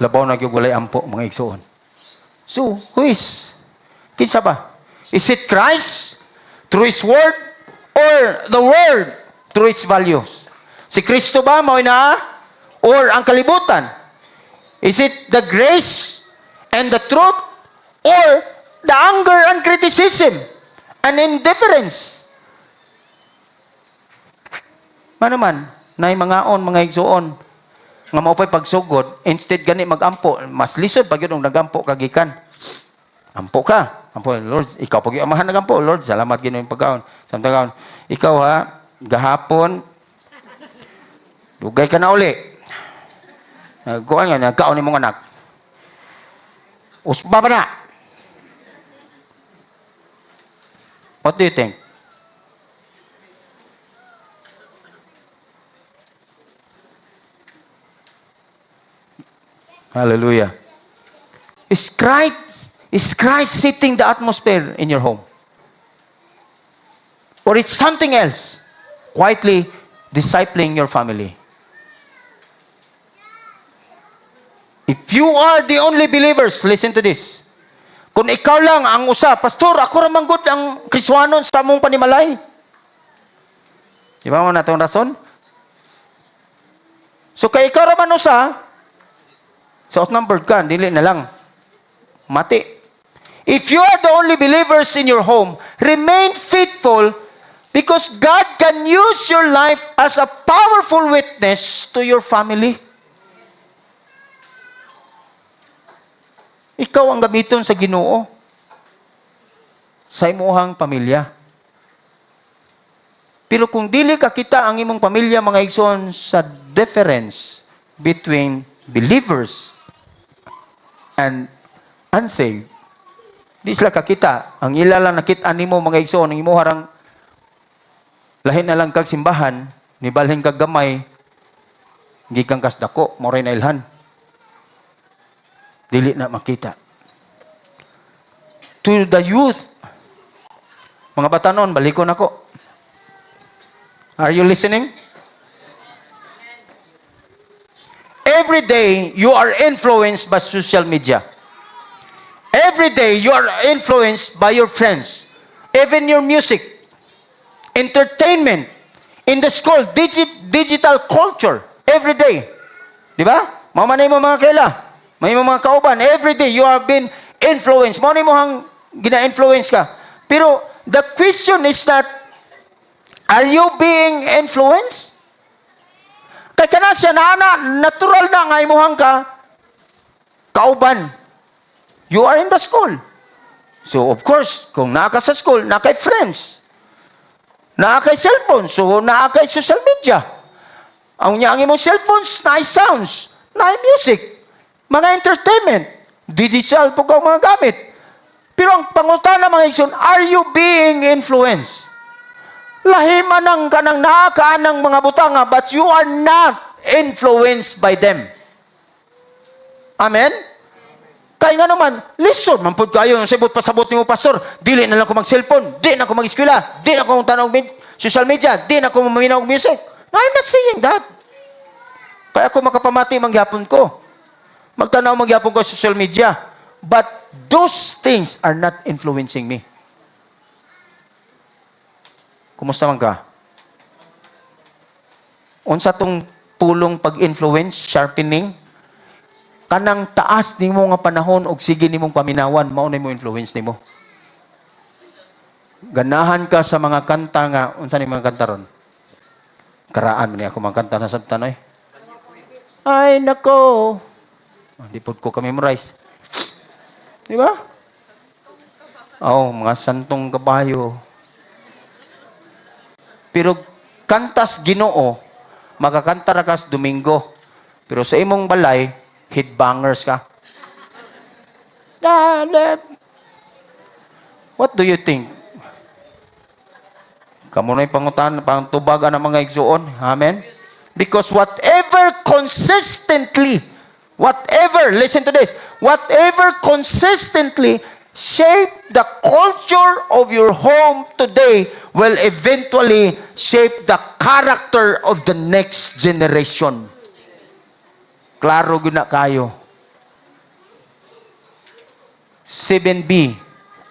Labaw na gyugulay ampo mga igsoon. So, who is? Kinsa ba? Is it Christ through His Word or the Word through its values? Si Kristo ba mao na? Or ang kalibutan? Is it the grace and the truth or the anger and criticism and indifference? Manuman, na mga igsuon, nga maupay pagsugod, instead gani magampo, mas lisod pag yun nagampo kagikan. Ampo ka. Ampo, Lord, ikaw pag amahan nagampo, Lord, salamat gino yung pagkaon. Samtang ikaw ha, gahapon, dugay ka na uli. Kuha nga, nagkaon ni mong anak. Usba ba na? What do you think? Hallelujah. Is Christ setting the atmosphere in your home? Or it's something else? Quietly discipling your family. If you are the only believers, listen to this. Kung ikaw lang ang usa, Pastor, ako ramang good ang Kriswanon sa mong panimalay. Di ba mo na itong rason? So, kay ikaw raman usa, so outnumbered ka, dili na lang. Mati. If you are the only believers in your home, remain faithful because God can use your life as a powerful witness to your family. Ikaw ang gamiton sa Ginoo sa imuhang pamilya. Pero kung dili ka kita ang imong pamilya, mga igsoon, sa difference between believers and unsaved, di sila kakita. Ang ila lang nakita nimo, mga igsoon, ang imo harang lahin na lang kag simbahan, nibalhin kag gamay, gikan kas dako, moray na ilhan. Dili na makita. To the youth, mga batanon, balikon ako. Are you listening? Every day, you are influenced by social media. Every day, you are influenced by your friends. Even your music, entertainment, in the school, digital culture, every day. Di ba? Mamanay mo mga kaila. May mga kauban. Every day, you are being influenced. Maunay mo hang gina-influence ka. Pero, the question is that, are you being influenced? Kaya ka na siya natural na nga imuhang ka, kauban. You are in the school. So, of course, kung naa ka sa school, naa kay friends. Naa kay cellphone. So, naa kay social media. Ang imong cellphones, naay sounds, naay music. Mga entertainment, digital po ka mga gamit. Pero ang pangutana mga igsoon, are you being influenced? Lahiman ka ng naakaan ng mga butanga, but you are not influenced by them. Amen? Kaya nga naman, listen, mampod kayo, yung sabot-pasabot ni mo, Pastor, dili na lang ko mag-cellphone, di na ko mag-eskwela, di na ko tanong social media, di na ko maminaw music. No, I'm not saying that. Kaya ako makapamati mangyapon ko. Magtanaw magyapon ko sa social media. But those things are not influencing me. Kumusta man ka? Unsa tong pulong pag-influence, sharpening, kanang taas nimo nga panahon og sige nimong paminawan, mao na mo influence nimo. Ganahan ka sa mga kanta nga, unsa ni mga kanta ron? Karaan man ni ako mga kanta na sabtan ay. Ay nako. Di po ko ka-memorize. Di ba? Mga santong kabayo. Pero kantas Ginoo, makakanta ra kas Domingo. Pero sa imong balay, headbangers ka. What do you think? Kamu na yung pangutan, pangtubagan ng mga igsuon. Amen? Because listen to this, whatever consistently shape the culture of your home today will eventually shape the character of the next generation. Klaro guna kayo. 7b,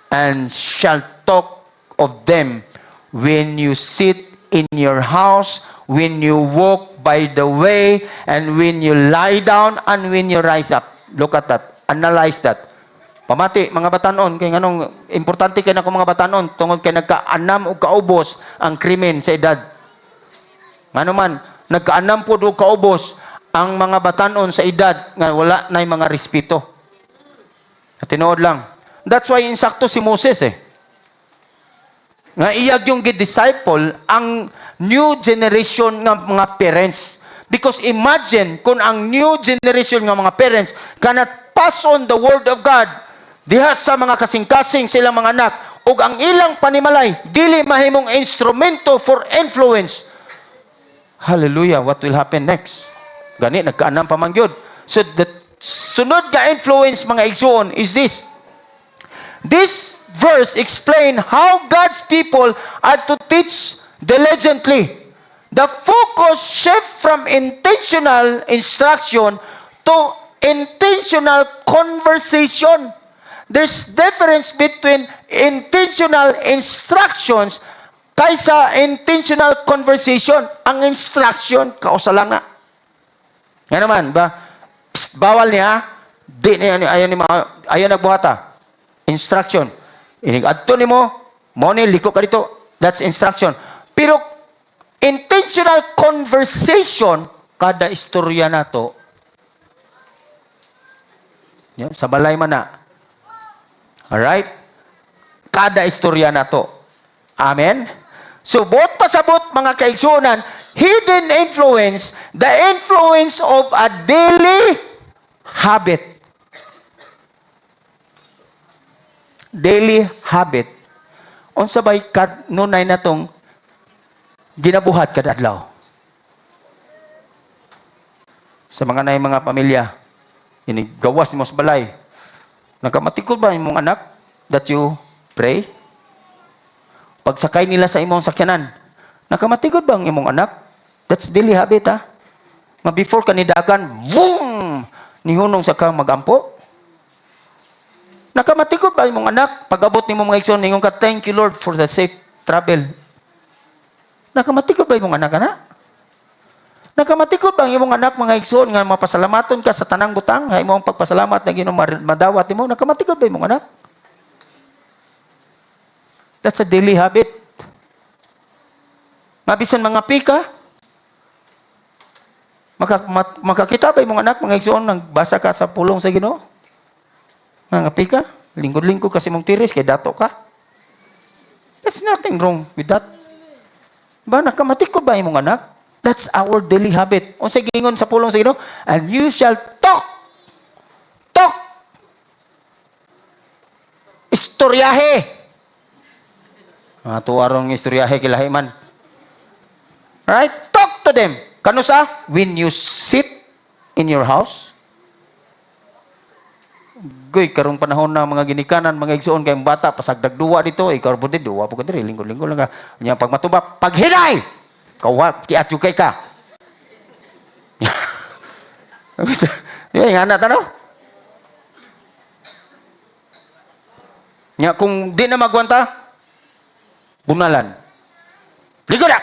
and shall talk of them when you sit in your house, when you walk by the way, and when you lie down, and when you rise up. Look at that. Analyze that. Pamati, mga batanon, kay nganong importante kay nako mga batanon, tungod kay nagkaanam o kaubos ang krimen sa edad. Ngano man, nagkaanam po o kaubos ang mga batanon sa edad nga wala na mga respeto. At tinuod lang. That's why insakto si Moses nga iyag yung disciple ang new generation ng mga parents. Because imagine kung ang new generation ng mga parents cannot pass on the word of God diha sa mga kasing-kasing silang mga anak ug ang ilang panimalay dili mahimong instrumento for influence. Hallelujah, what will happen next? Gani nagkaanam pa man gyud. So the sunod nga influence mga igsoon is this. This verse explain how God's people are to teach diligently. The focus shift from intentional instruction to intentional conversation. There's difference between intentional instructions kaysa intentional conversation. Ang instruction, kausalang na. Nga naman, ba? Psst, bawal niya, di niya, ayaw nagbuhata. Instruction. Inig-adto ni mo liko ka dito. That's instruction. Pero, intentional conversation, kada istorya na to, yan, sa balay man na. Alright? Kada istorya na to. Amen? So, buot pasabot mga kaigsunan, hidden influence, the influence of a daily habit. Daily habit. Unsa bay nunay na tong ginabuhat kada adlaw. Sa mga nay mga pamilya, gawas ni mo sa balay. Nagkamatikod ba imong anak that you pray? Pagsakay nila sa imong sakyanan, nagkamatikod ba ang imong anak? That's daily habit, ha? Before kanidagan, boom! Nihunong sa ka magampo. Nakamatikod ba imong anak? Pag-abot ni mo mga igsoon, ningon ka, thank you Lord for the safe travel. Nakamatikod ba imong anak na? Nakamatikod ba ang imong anak mga igsoon nga mapasalamaton ka sa tanang butang nga imong pagpasalamat na Ginoo madawat nimo? Nakamatikod ba imong anak? That's a daily habit. Mabisan mga pika. Makakita ba imong anak mga igsoon nagbasa ka sa pulong sa Ginoo? Mga pika, lingkod-lingkod kasi mong tiris kay dato ka. There's nothing wrong with that. Ba, nakamatikod ba imong anak? That's our daily habit. Unsa gingon sa pulong sa Ginoo? And you shall talk. Talk. Istoryahe. Tuwarong istoryahe kilahi man. Right? Talk to them. Kano sa? When you sit in your house. Goy, karong panahon na mga ginikanan, mga igsoon kayong bata, pasagdag duwa dito, ikaw buti, duwa po ka dito, lingkod-lingkod lang ka. Kanya, pag matuba, paghinay! Kawa, kiatyo kay ka. Yung anak, ano? Nya, kung di na magwanta, bunalan. Lingkod na!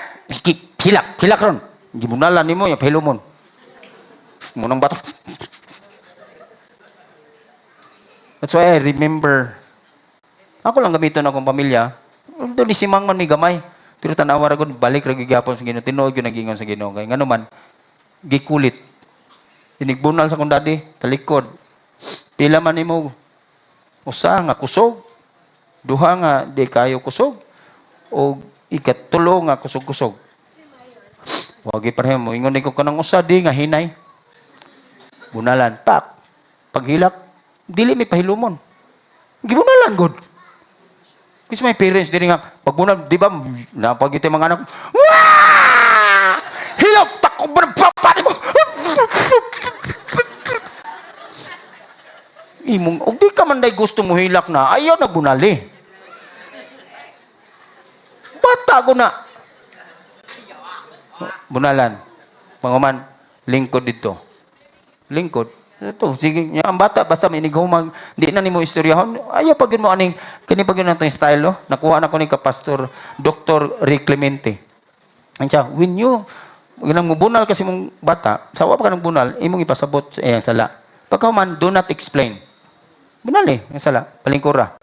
Hilak ron. Gibunalan ni mo, yung pahilumon. Munang bato. That's why I remember, ako lang gamiton akong pamilya, doon ni Simang man may gamay. Pero tanawa ra gud balik ra gigapon sa Ginoo, tinuod gyud nagingon sa Ginoo kay ngano man gikulit. Tinigbunal sa kong daddy, talikod. Pila man nimo usa nga kusog, duha nga di kayo kusog, o ikatulo nga kusog-kusog. Wagi pareho mo ingon ko kanang usa di nga hinay. Bunalan pak. Paghilak dili may pahilumon. Gibunalan god. Kasi may parents diri nga pagbunal, di ba napagite mga anak. Wah! Hilap tako ba papa mo. Imong og di ka man day gusto mo hilak na, ayaw na bunali. Bata ko na. Bunalan. Panguman lingkod dito. Lingkod. Ito, sige, ang bata, basta may nigumang, di na ni mo istoryahon, ayaw pag mo aning, kani pag yun itong style, no? Nakuha na ko ni kapastor, Dr. Rick Clemente. Ang siya, when you, ginang mo bunal kasi mong bata, sawa pa ka ng bunal, imong ipasabot sa sala. Pagka man, do not explain. Bunal yung sala, palingkura.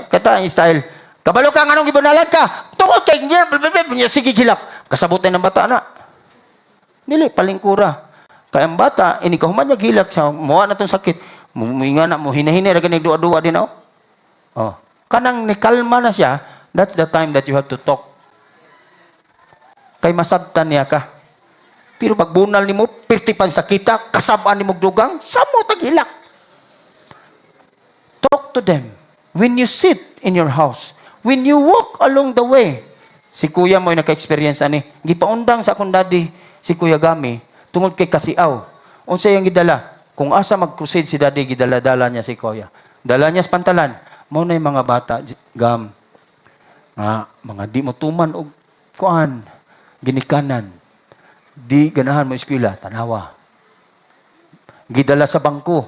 Kata ang style, kabalo ka, anong ibunalan ka? Tungkol kay niya, sige gilak. Kasabutin ng bata na. Dili, palingkura. Kaya ang bata, inikahuman niya gilak sa muha na itong sakit. Muinga na mo, hinahinay na ganyan, dua-dua din ako. Oh. Kanang nikalma na siya, that's the time that you have to talk. Kay masabtan niya ka. Pero pagbunal nimo, pirtipan sa kita, kasabaan nimo dugang, samo tagilak. Talk to them. When you sit in your house, when you walk along the way, si kuya mo yung naka-experience ani, gipaundang sa akong daddy, si Kuya Gami, tungod kay kasiaw. Unsa yung gidala? Kung asa mag-crusade si daddy, gidala-dala niya si kuya. Dala niya sa pantalan. Mo na yung mga bata, Gam, nga, mga di mo tuman o kuan, ginikanan. Di ganahan mo eskwela, tanawa. Gidala sa bangko.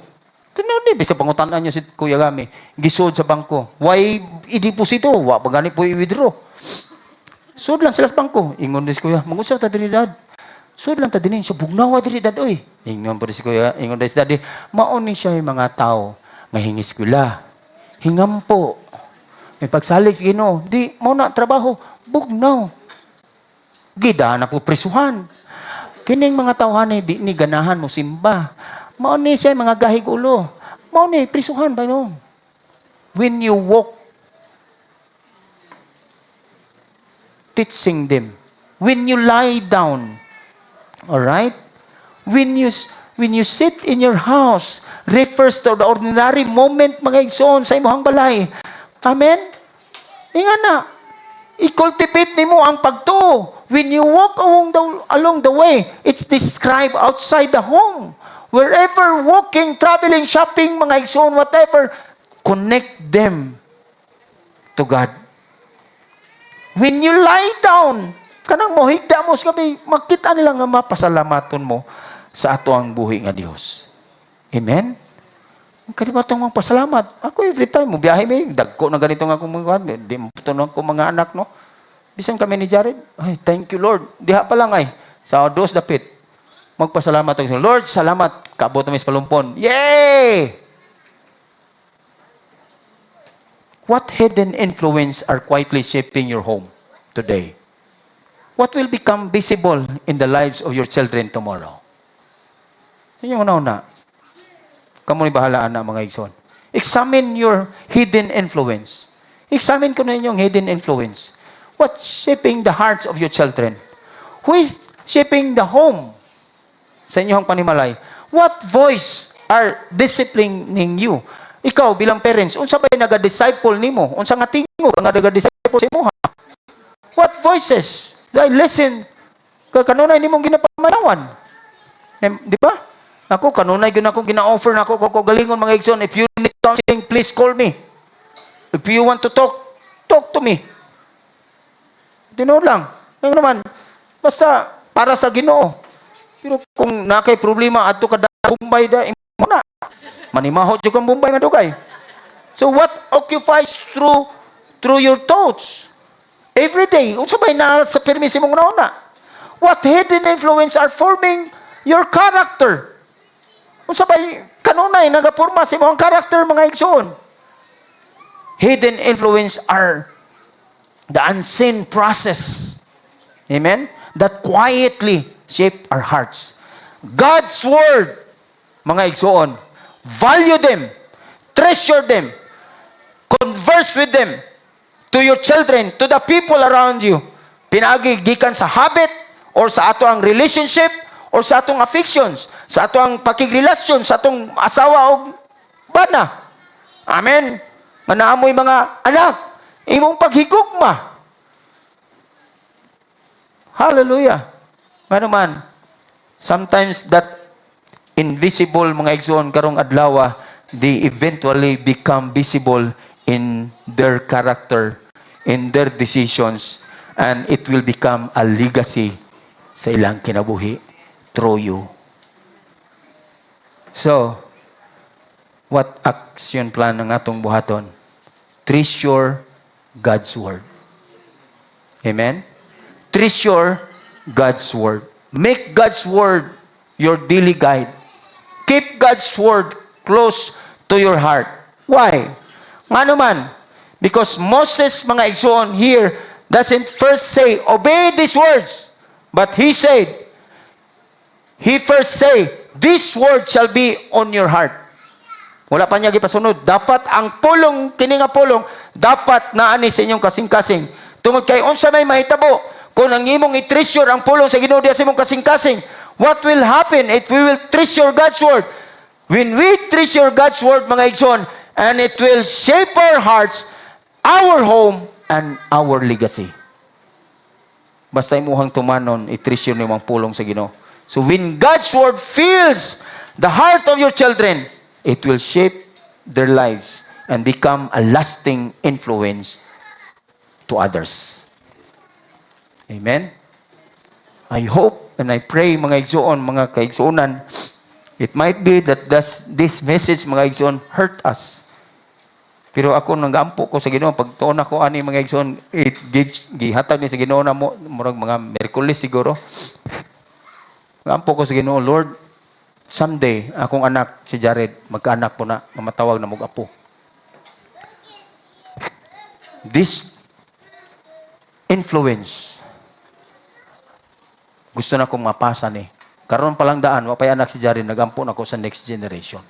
Tanaw ni, bisa pangutanan niya si Kuya Gami. Gisod sa bangko. Why i-deposito? Wa pa gani po i-withdraw. Sud lang sila sa bangko. Ingon din si Kuya, mag-usap ta diri dad. Sud lang ta din siya bugnawa diri dad oy. Ingon po si Kuya, ingon din si daddy, maon ni siya yung mga tao nga hingi eskwela. Hingampo. May pagsalig sa Ginoo. Di mo na trabaho, bugnaw. Gida na po prisuhan. Kining mga tawhan di ni ganahan mo simba. Mao ni siya mga gahig ulo. Mao ni prisuhan ba no? When you walk, teaching them. When you lie down, all right? When you sit in your house, refers to the ordinary moment mga igsoon sa imong balay. Amen? Inga na. I-cultivate nimo ang pagtuo. When you walk along the way, it's described outside the home. Wherever walking, traveling, shopping, mga igsoon, whatever, connect them to God. When you lie down, kanang mohigda mo sa gabi, makita nila nga mapasalamaton mo sa ato ang buhi nga Dios. Amen? Kalimatang mga pasalamat. Ako every time, mo biyahe may, dagko na ganito nga akong mga, di mo putunan ko mga anak, no? Bisan kami ni Jared, ay, thank you Lord. Diha pa lang ay, sa dos dapit. Magpasalamat ako. Lord, salamat. Kaabot na may palumpon. Yay! What hidden influence are quietly shaping your home today? What will become visible in the lives of your children tomorrow? Yun yung una-una. Kamu ni bahalaan na mga igsoon. Examine your hidden influence. Examine ko na yung hidden influence. What's shaping the hearts of your children? Who is shaping the home sa inyong panimalay? What voice are disciplining you? Ikaw bilang parents, unsa ba naga-disciple nimo? Unsa nga tingog nga naga-disciple sa imo? What voices? Dahil listen, kanunay nimong ginapamanawan. Di ba? Ako, kanunay yun akong gina-offer na ako galingon mga igsoon. If you need counseling, please call me. If you want to talk to me. Tinood lang. Ngayon naman, basta para sa Ginoo. Pero kung nakay problema, ato ka Bombay da, imo na. Manimahot yung Bombay madugay. So what occupies through your thoughts? Every day, unsa bay na sa permisi mong nauna? What hidden influence are forming your character? Unsa bay kanunay nagaporma sa imong character mga igsoon? Hidden influence are the unseen process. Amen? That quietly shape our hearts. God's word, mga igsoon, value them, treasure them, converse with them, to your children, to the people around you. Pinagigikan sa habit, or sa ato ang relationship, or sa atong affections, sa ato ang pakigrelasyon, sa atong asawa o bana. Amen? Manaamoy mga anak, imong paghigugma. Hallelujah. Manuman, sometimes that invisible mga igsoon karong adlaw, they eventually become visible in their character, in their decisions, and it will become a legacy sa ilang kinabuhi through you. So, what action plan ng atong buhaton? Treasure God's word. Amen? Treasure God's word. Make God's word your daily guide. Keep God's word close to your heart. Why? Nga naman, because Moses, mga igsoon, here, doesn't first say, obey these words. But he said, he first say, this word shall be on your heart. Wala pa niya gipasunod. Dapat ang pulong, kininga pulong, dapat naani sa inyong kasing-kasing. Tungod kay unsa may mahitabo, kung ang imong i-treasure ang pulong sa Ginoo diha sa imong kasing-kasing, What will happen if we will treasure God's Word? When we treasure God's Word, mga igsoon, and it will shape our hearts, our home, and our legacy. Basta imuhang tumanon, i-treasure niyo ang pulong sa Ginoo. So when God's Word fills the heart of your children, it will shape their lives and become a lasting influence to others. Amen? I hope and I pray, mga igsoon, mga kaigsuonan, it might be that this message, mga igsoon, hurt us. Pero ako, nag-ampo ko sa Ginoo, pag tuon ako, ani mga igsoon, gihatag ni sa Ginoo na mo, murag mga Merkulis siguro. Nag-ampo ko sa Ginoo, Lord, someday, akong anak, si Jared, magkaanak po na, mamatawag na mag-apo. This influence, gusto na kong mapasa ni. Karon pa lang daan, wapay anak si Jared, nagampo na ko sa next generation.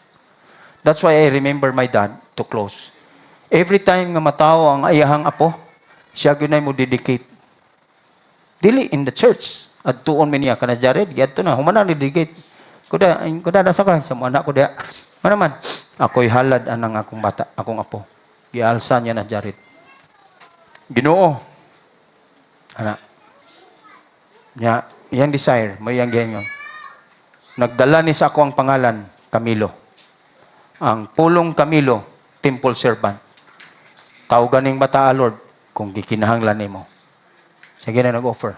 That's why I remember my dad, to close. Every time nga matao ang ayahang apo, siya gunay mo dedicate. Dili in the church. At tuon mi niya, kana Jared, giadto na, humana ni dedicate. Kuda nasa ka, sa mga anak ko diya. Manaman, ako'y halad anang akong bata, akong apo. Gialsa niya na Jared. Ginoo. Anak. Nya, iyang desire, may iyang gihingon. Nagdala ni sa ako ang pangalan, Camilo. Ang pulong Camilo, temple servant. Tawgan ning bata, Lord, kung gikinahanglan nimo. Sige na nag-offer.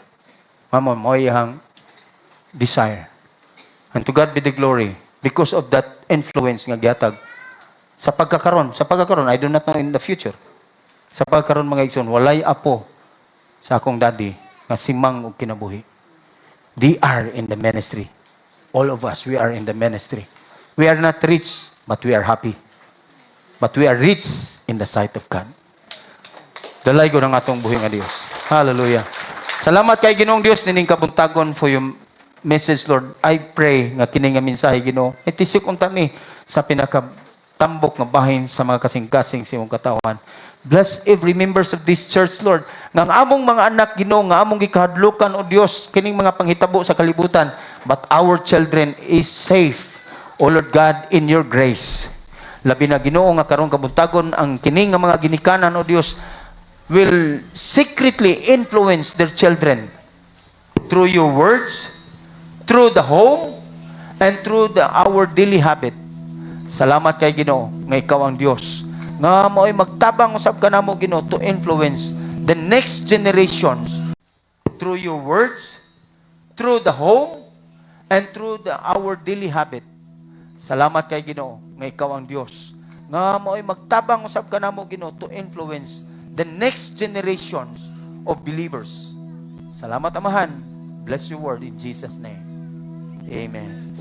Mamon, mo iyang desire. And to God be the glory because of that influence nga gihatag. Sa pagkakaron, I do not know in the future. Sa pagkakaron, mga igsoon, walay apo sa akong daddy nga simang og kinabuhi. They are in the ministry. All of us, we are in the ministry. We are not rich, but we are happy. But we are rich in the sight of God. Dalay ko ng atong buhi nga Dios. Hallelujah. Salamat kay Ginoong Dios nining kabuntagon for your message, Lord. I pray nga kini nga mensahe, Ginoo, itisik unta ni sa pinakatambok nga bahin sa mga kasing-kasing sa imong katawan. Bless every members of this church, Lord. Nga among mga anak, Ginoo, nga among gikahadlukan, O Dios, kining mga panghitabo sa kalibutan. But our children is safe, O Lord God, in your grace. Labi na, Ginoo, nga karong kabuntagon, ang kining nga mga ginikanan, O Dios, will secretly influence their children through your words, through the home, and through our daily habit. Salamat kay Ginoo, nga ikaw ang Dios. Nga mo'y magtabang usab ka namo, Ginoo, to influence the next generations through your words, through the home, and through our daily habit. Salamat kay Ginoo, nga ikaw ang Dios. Nga mo'y magtabang usab ka namo, Ginoo, to influence the next generations of believers. Salamat, Amahan. Bless your word in Jesus' name. Amen.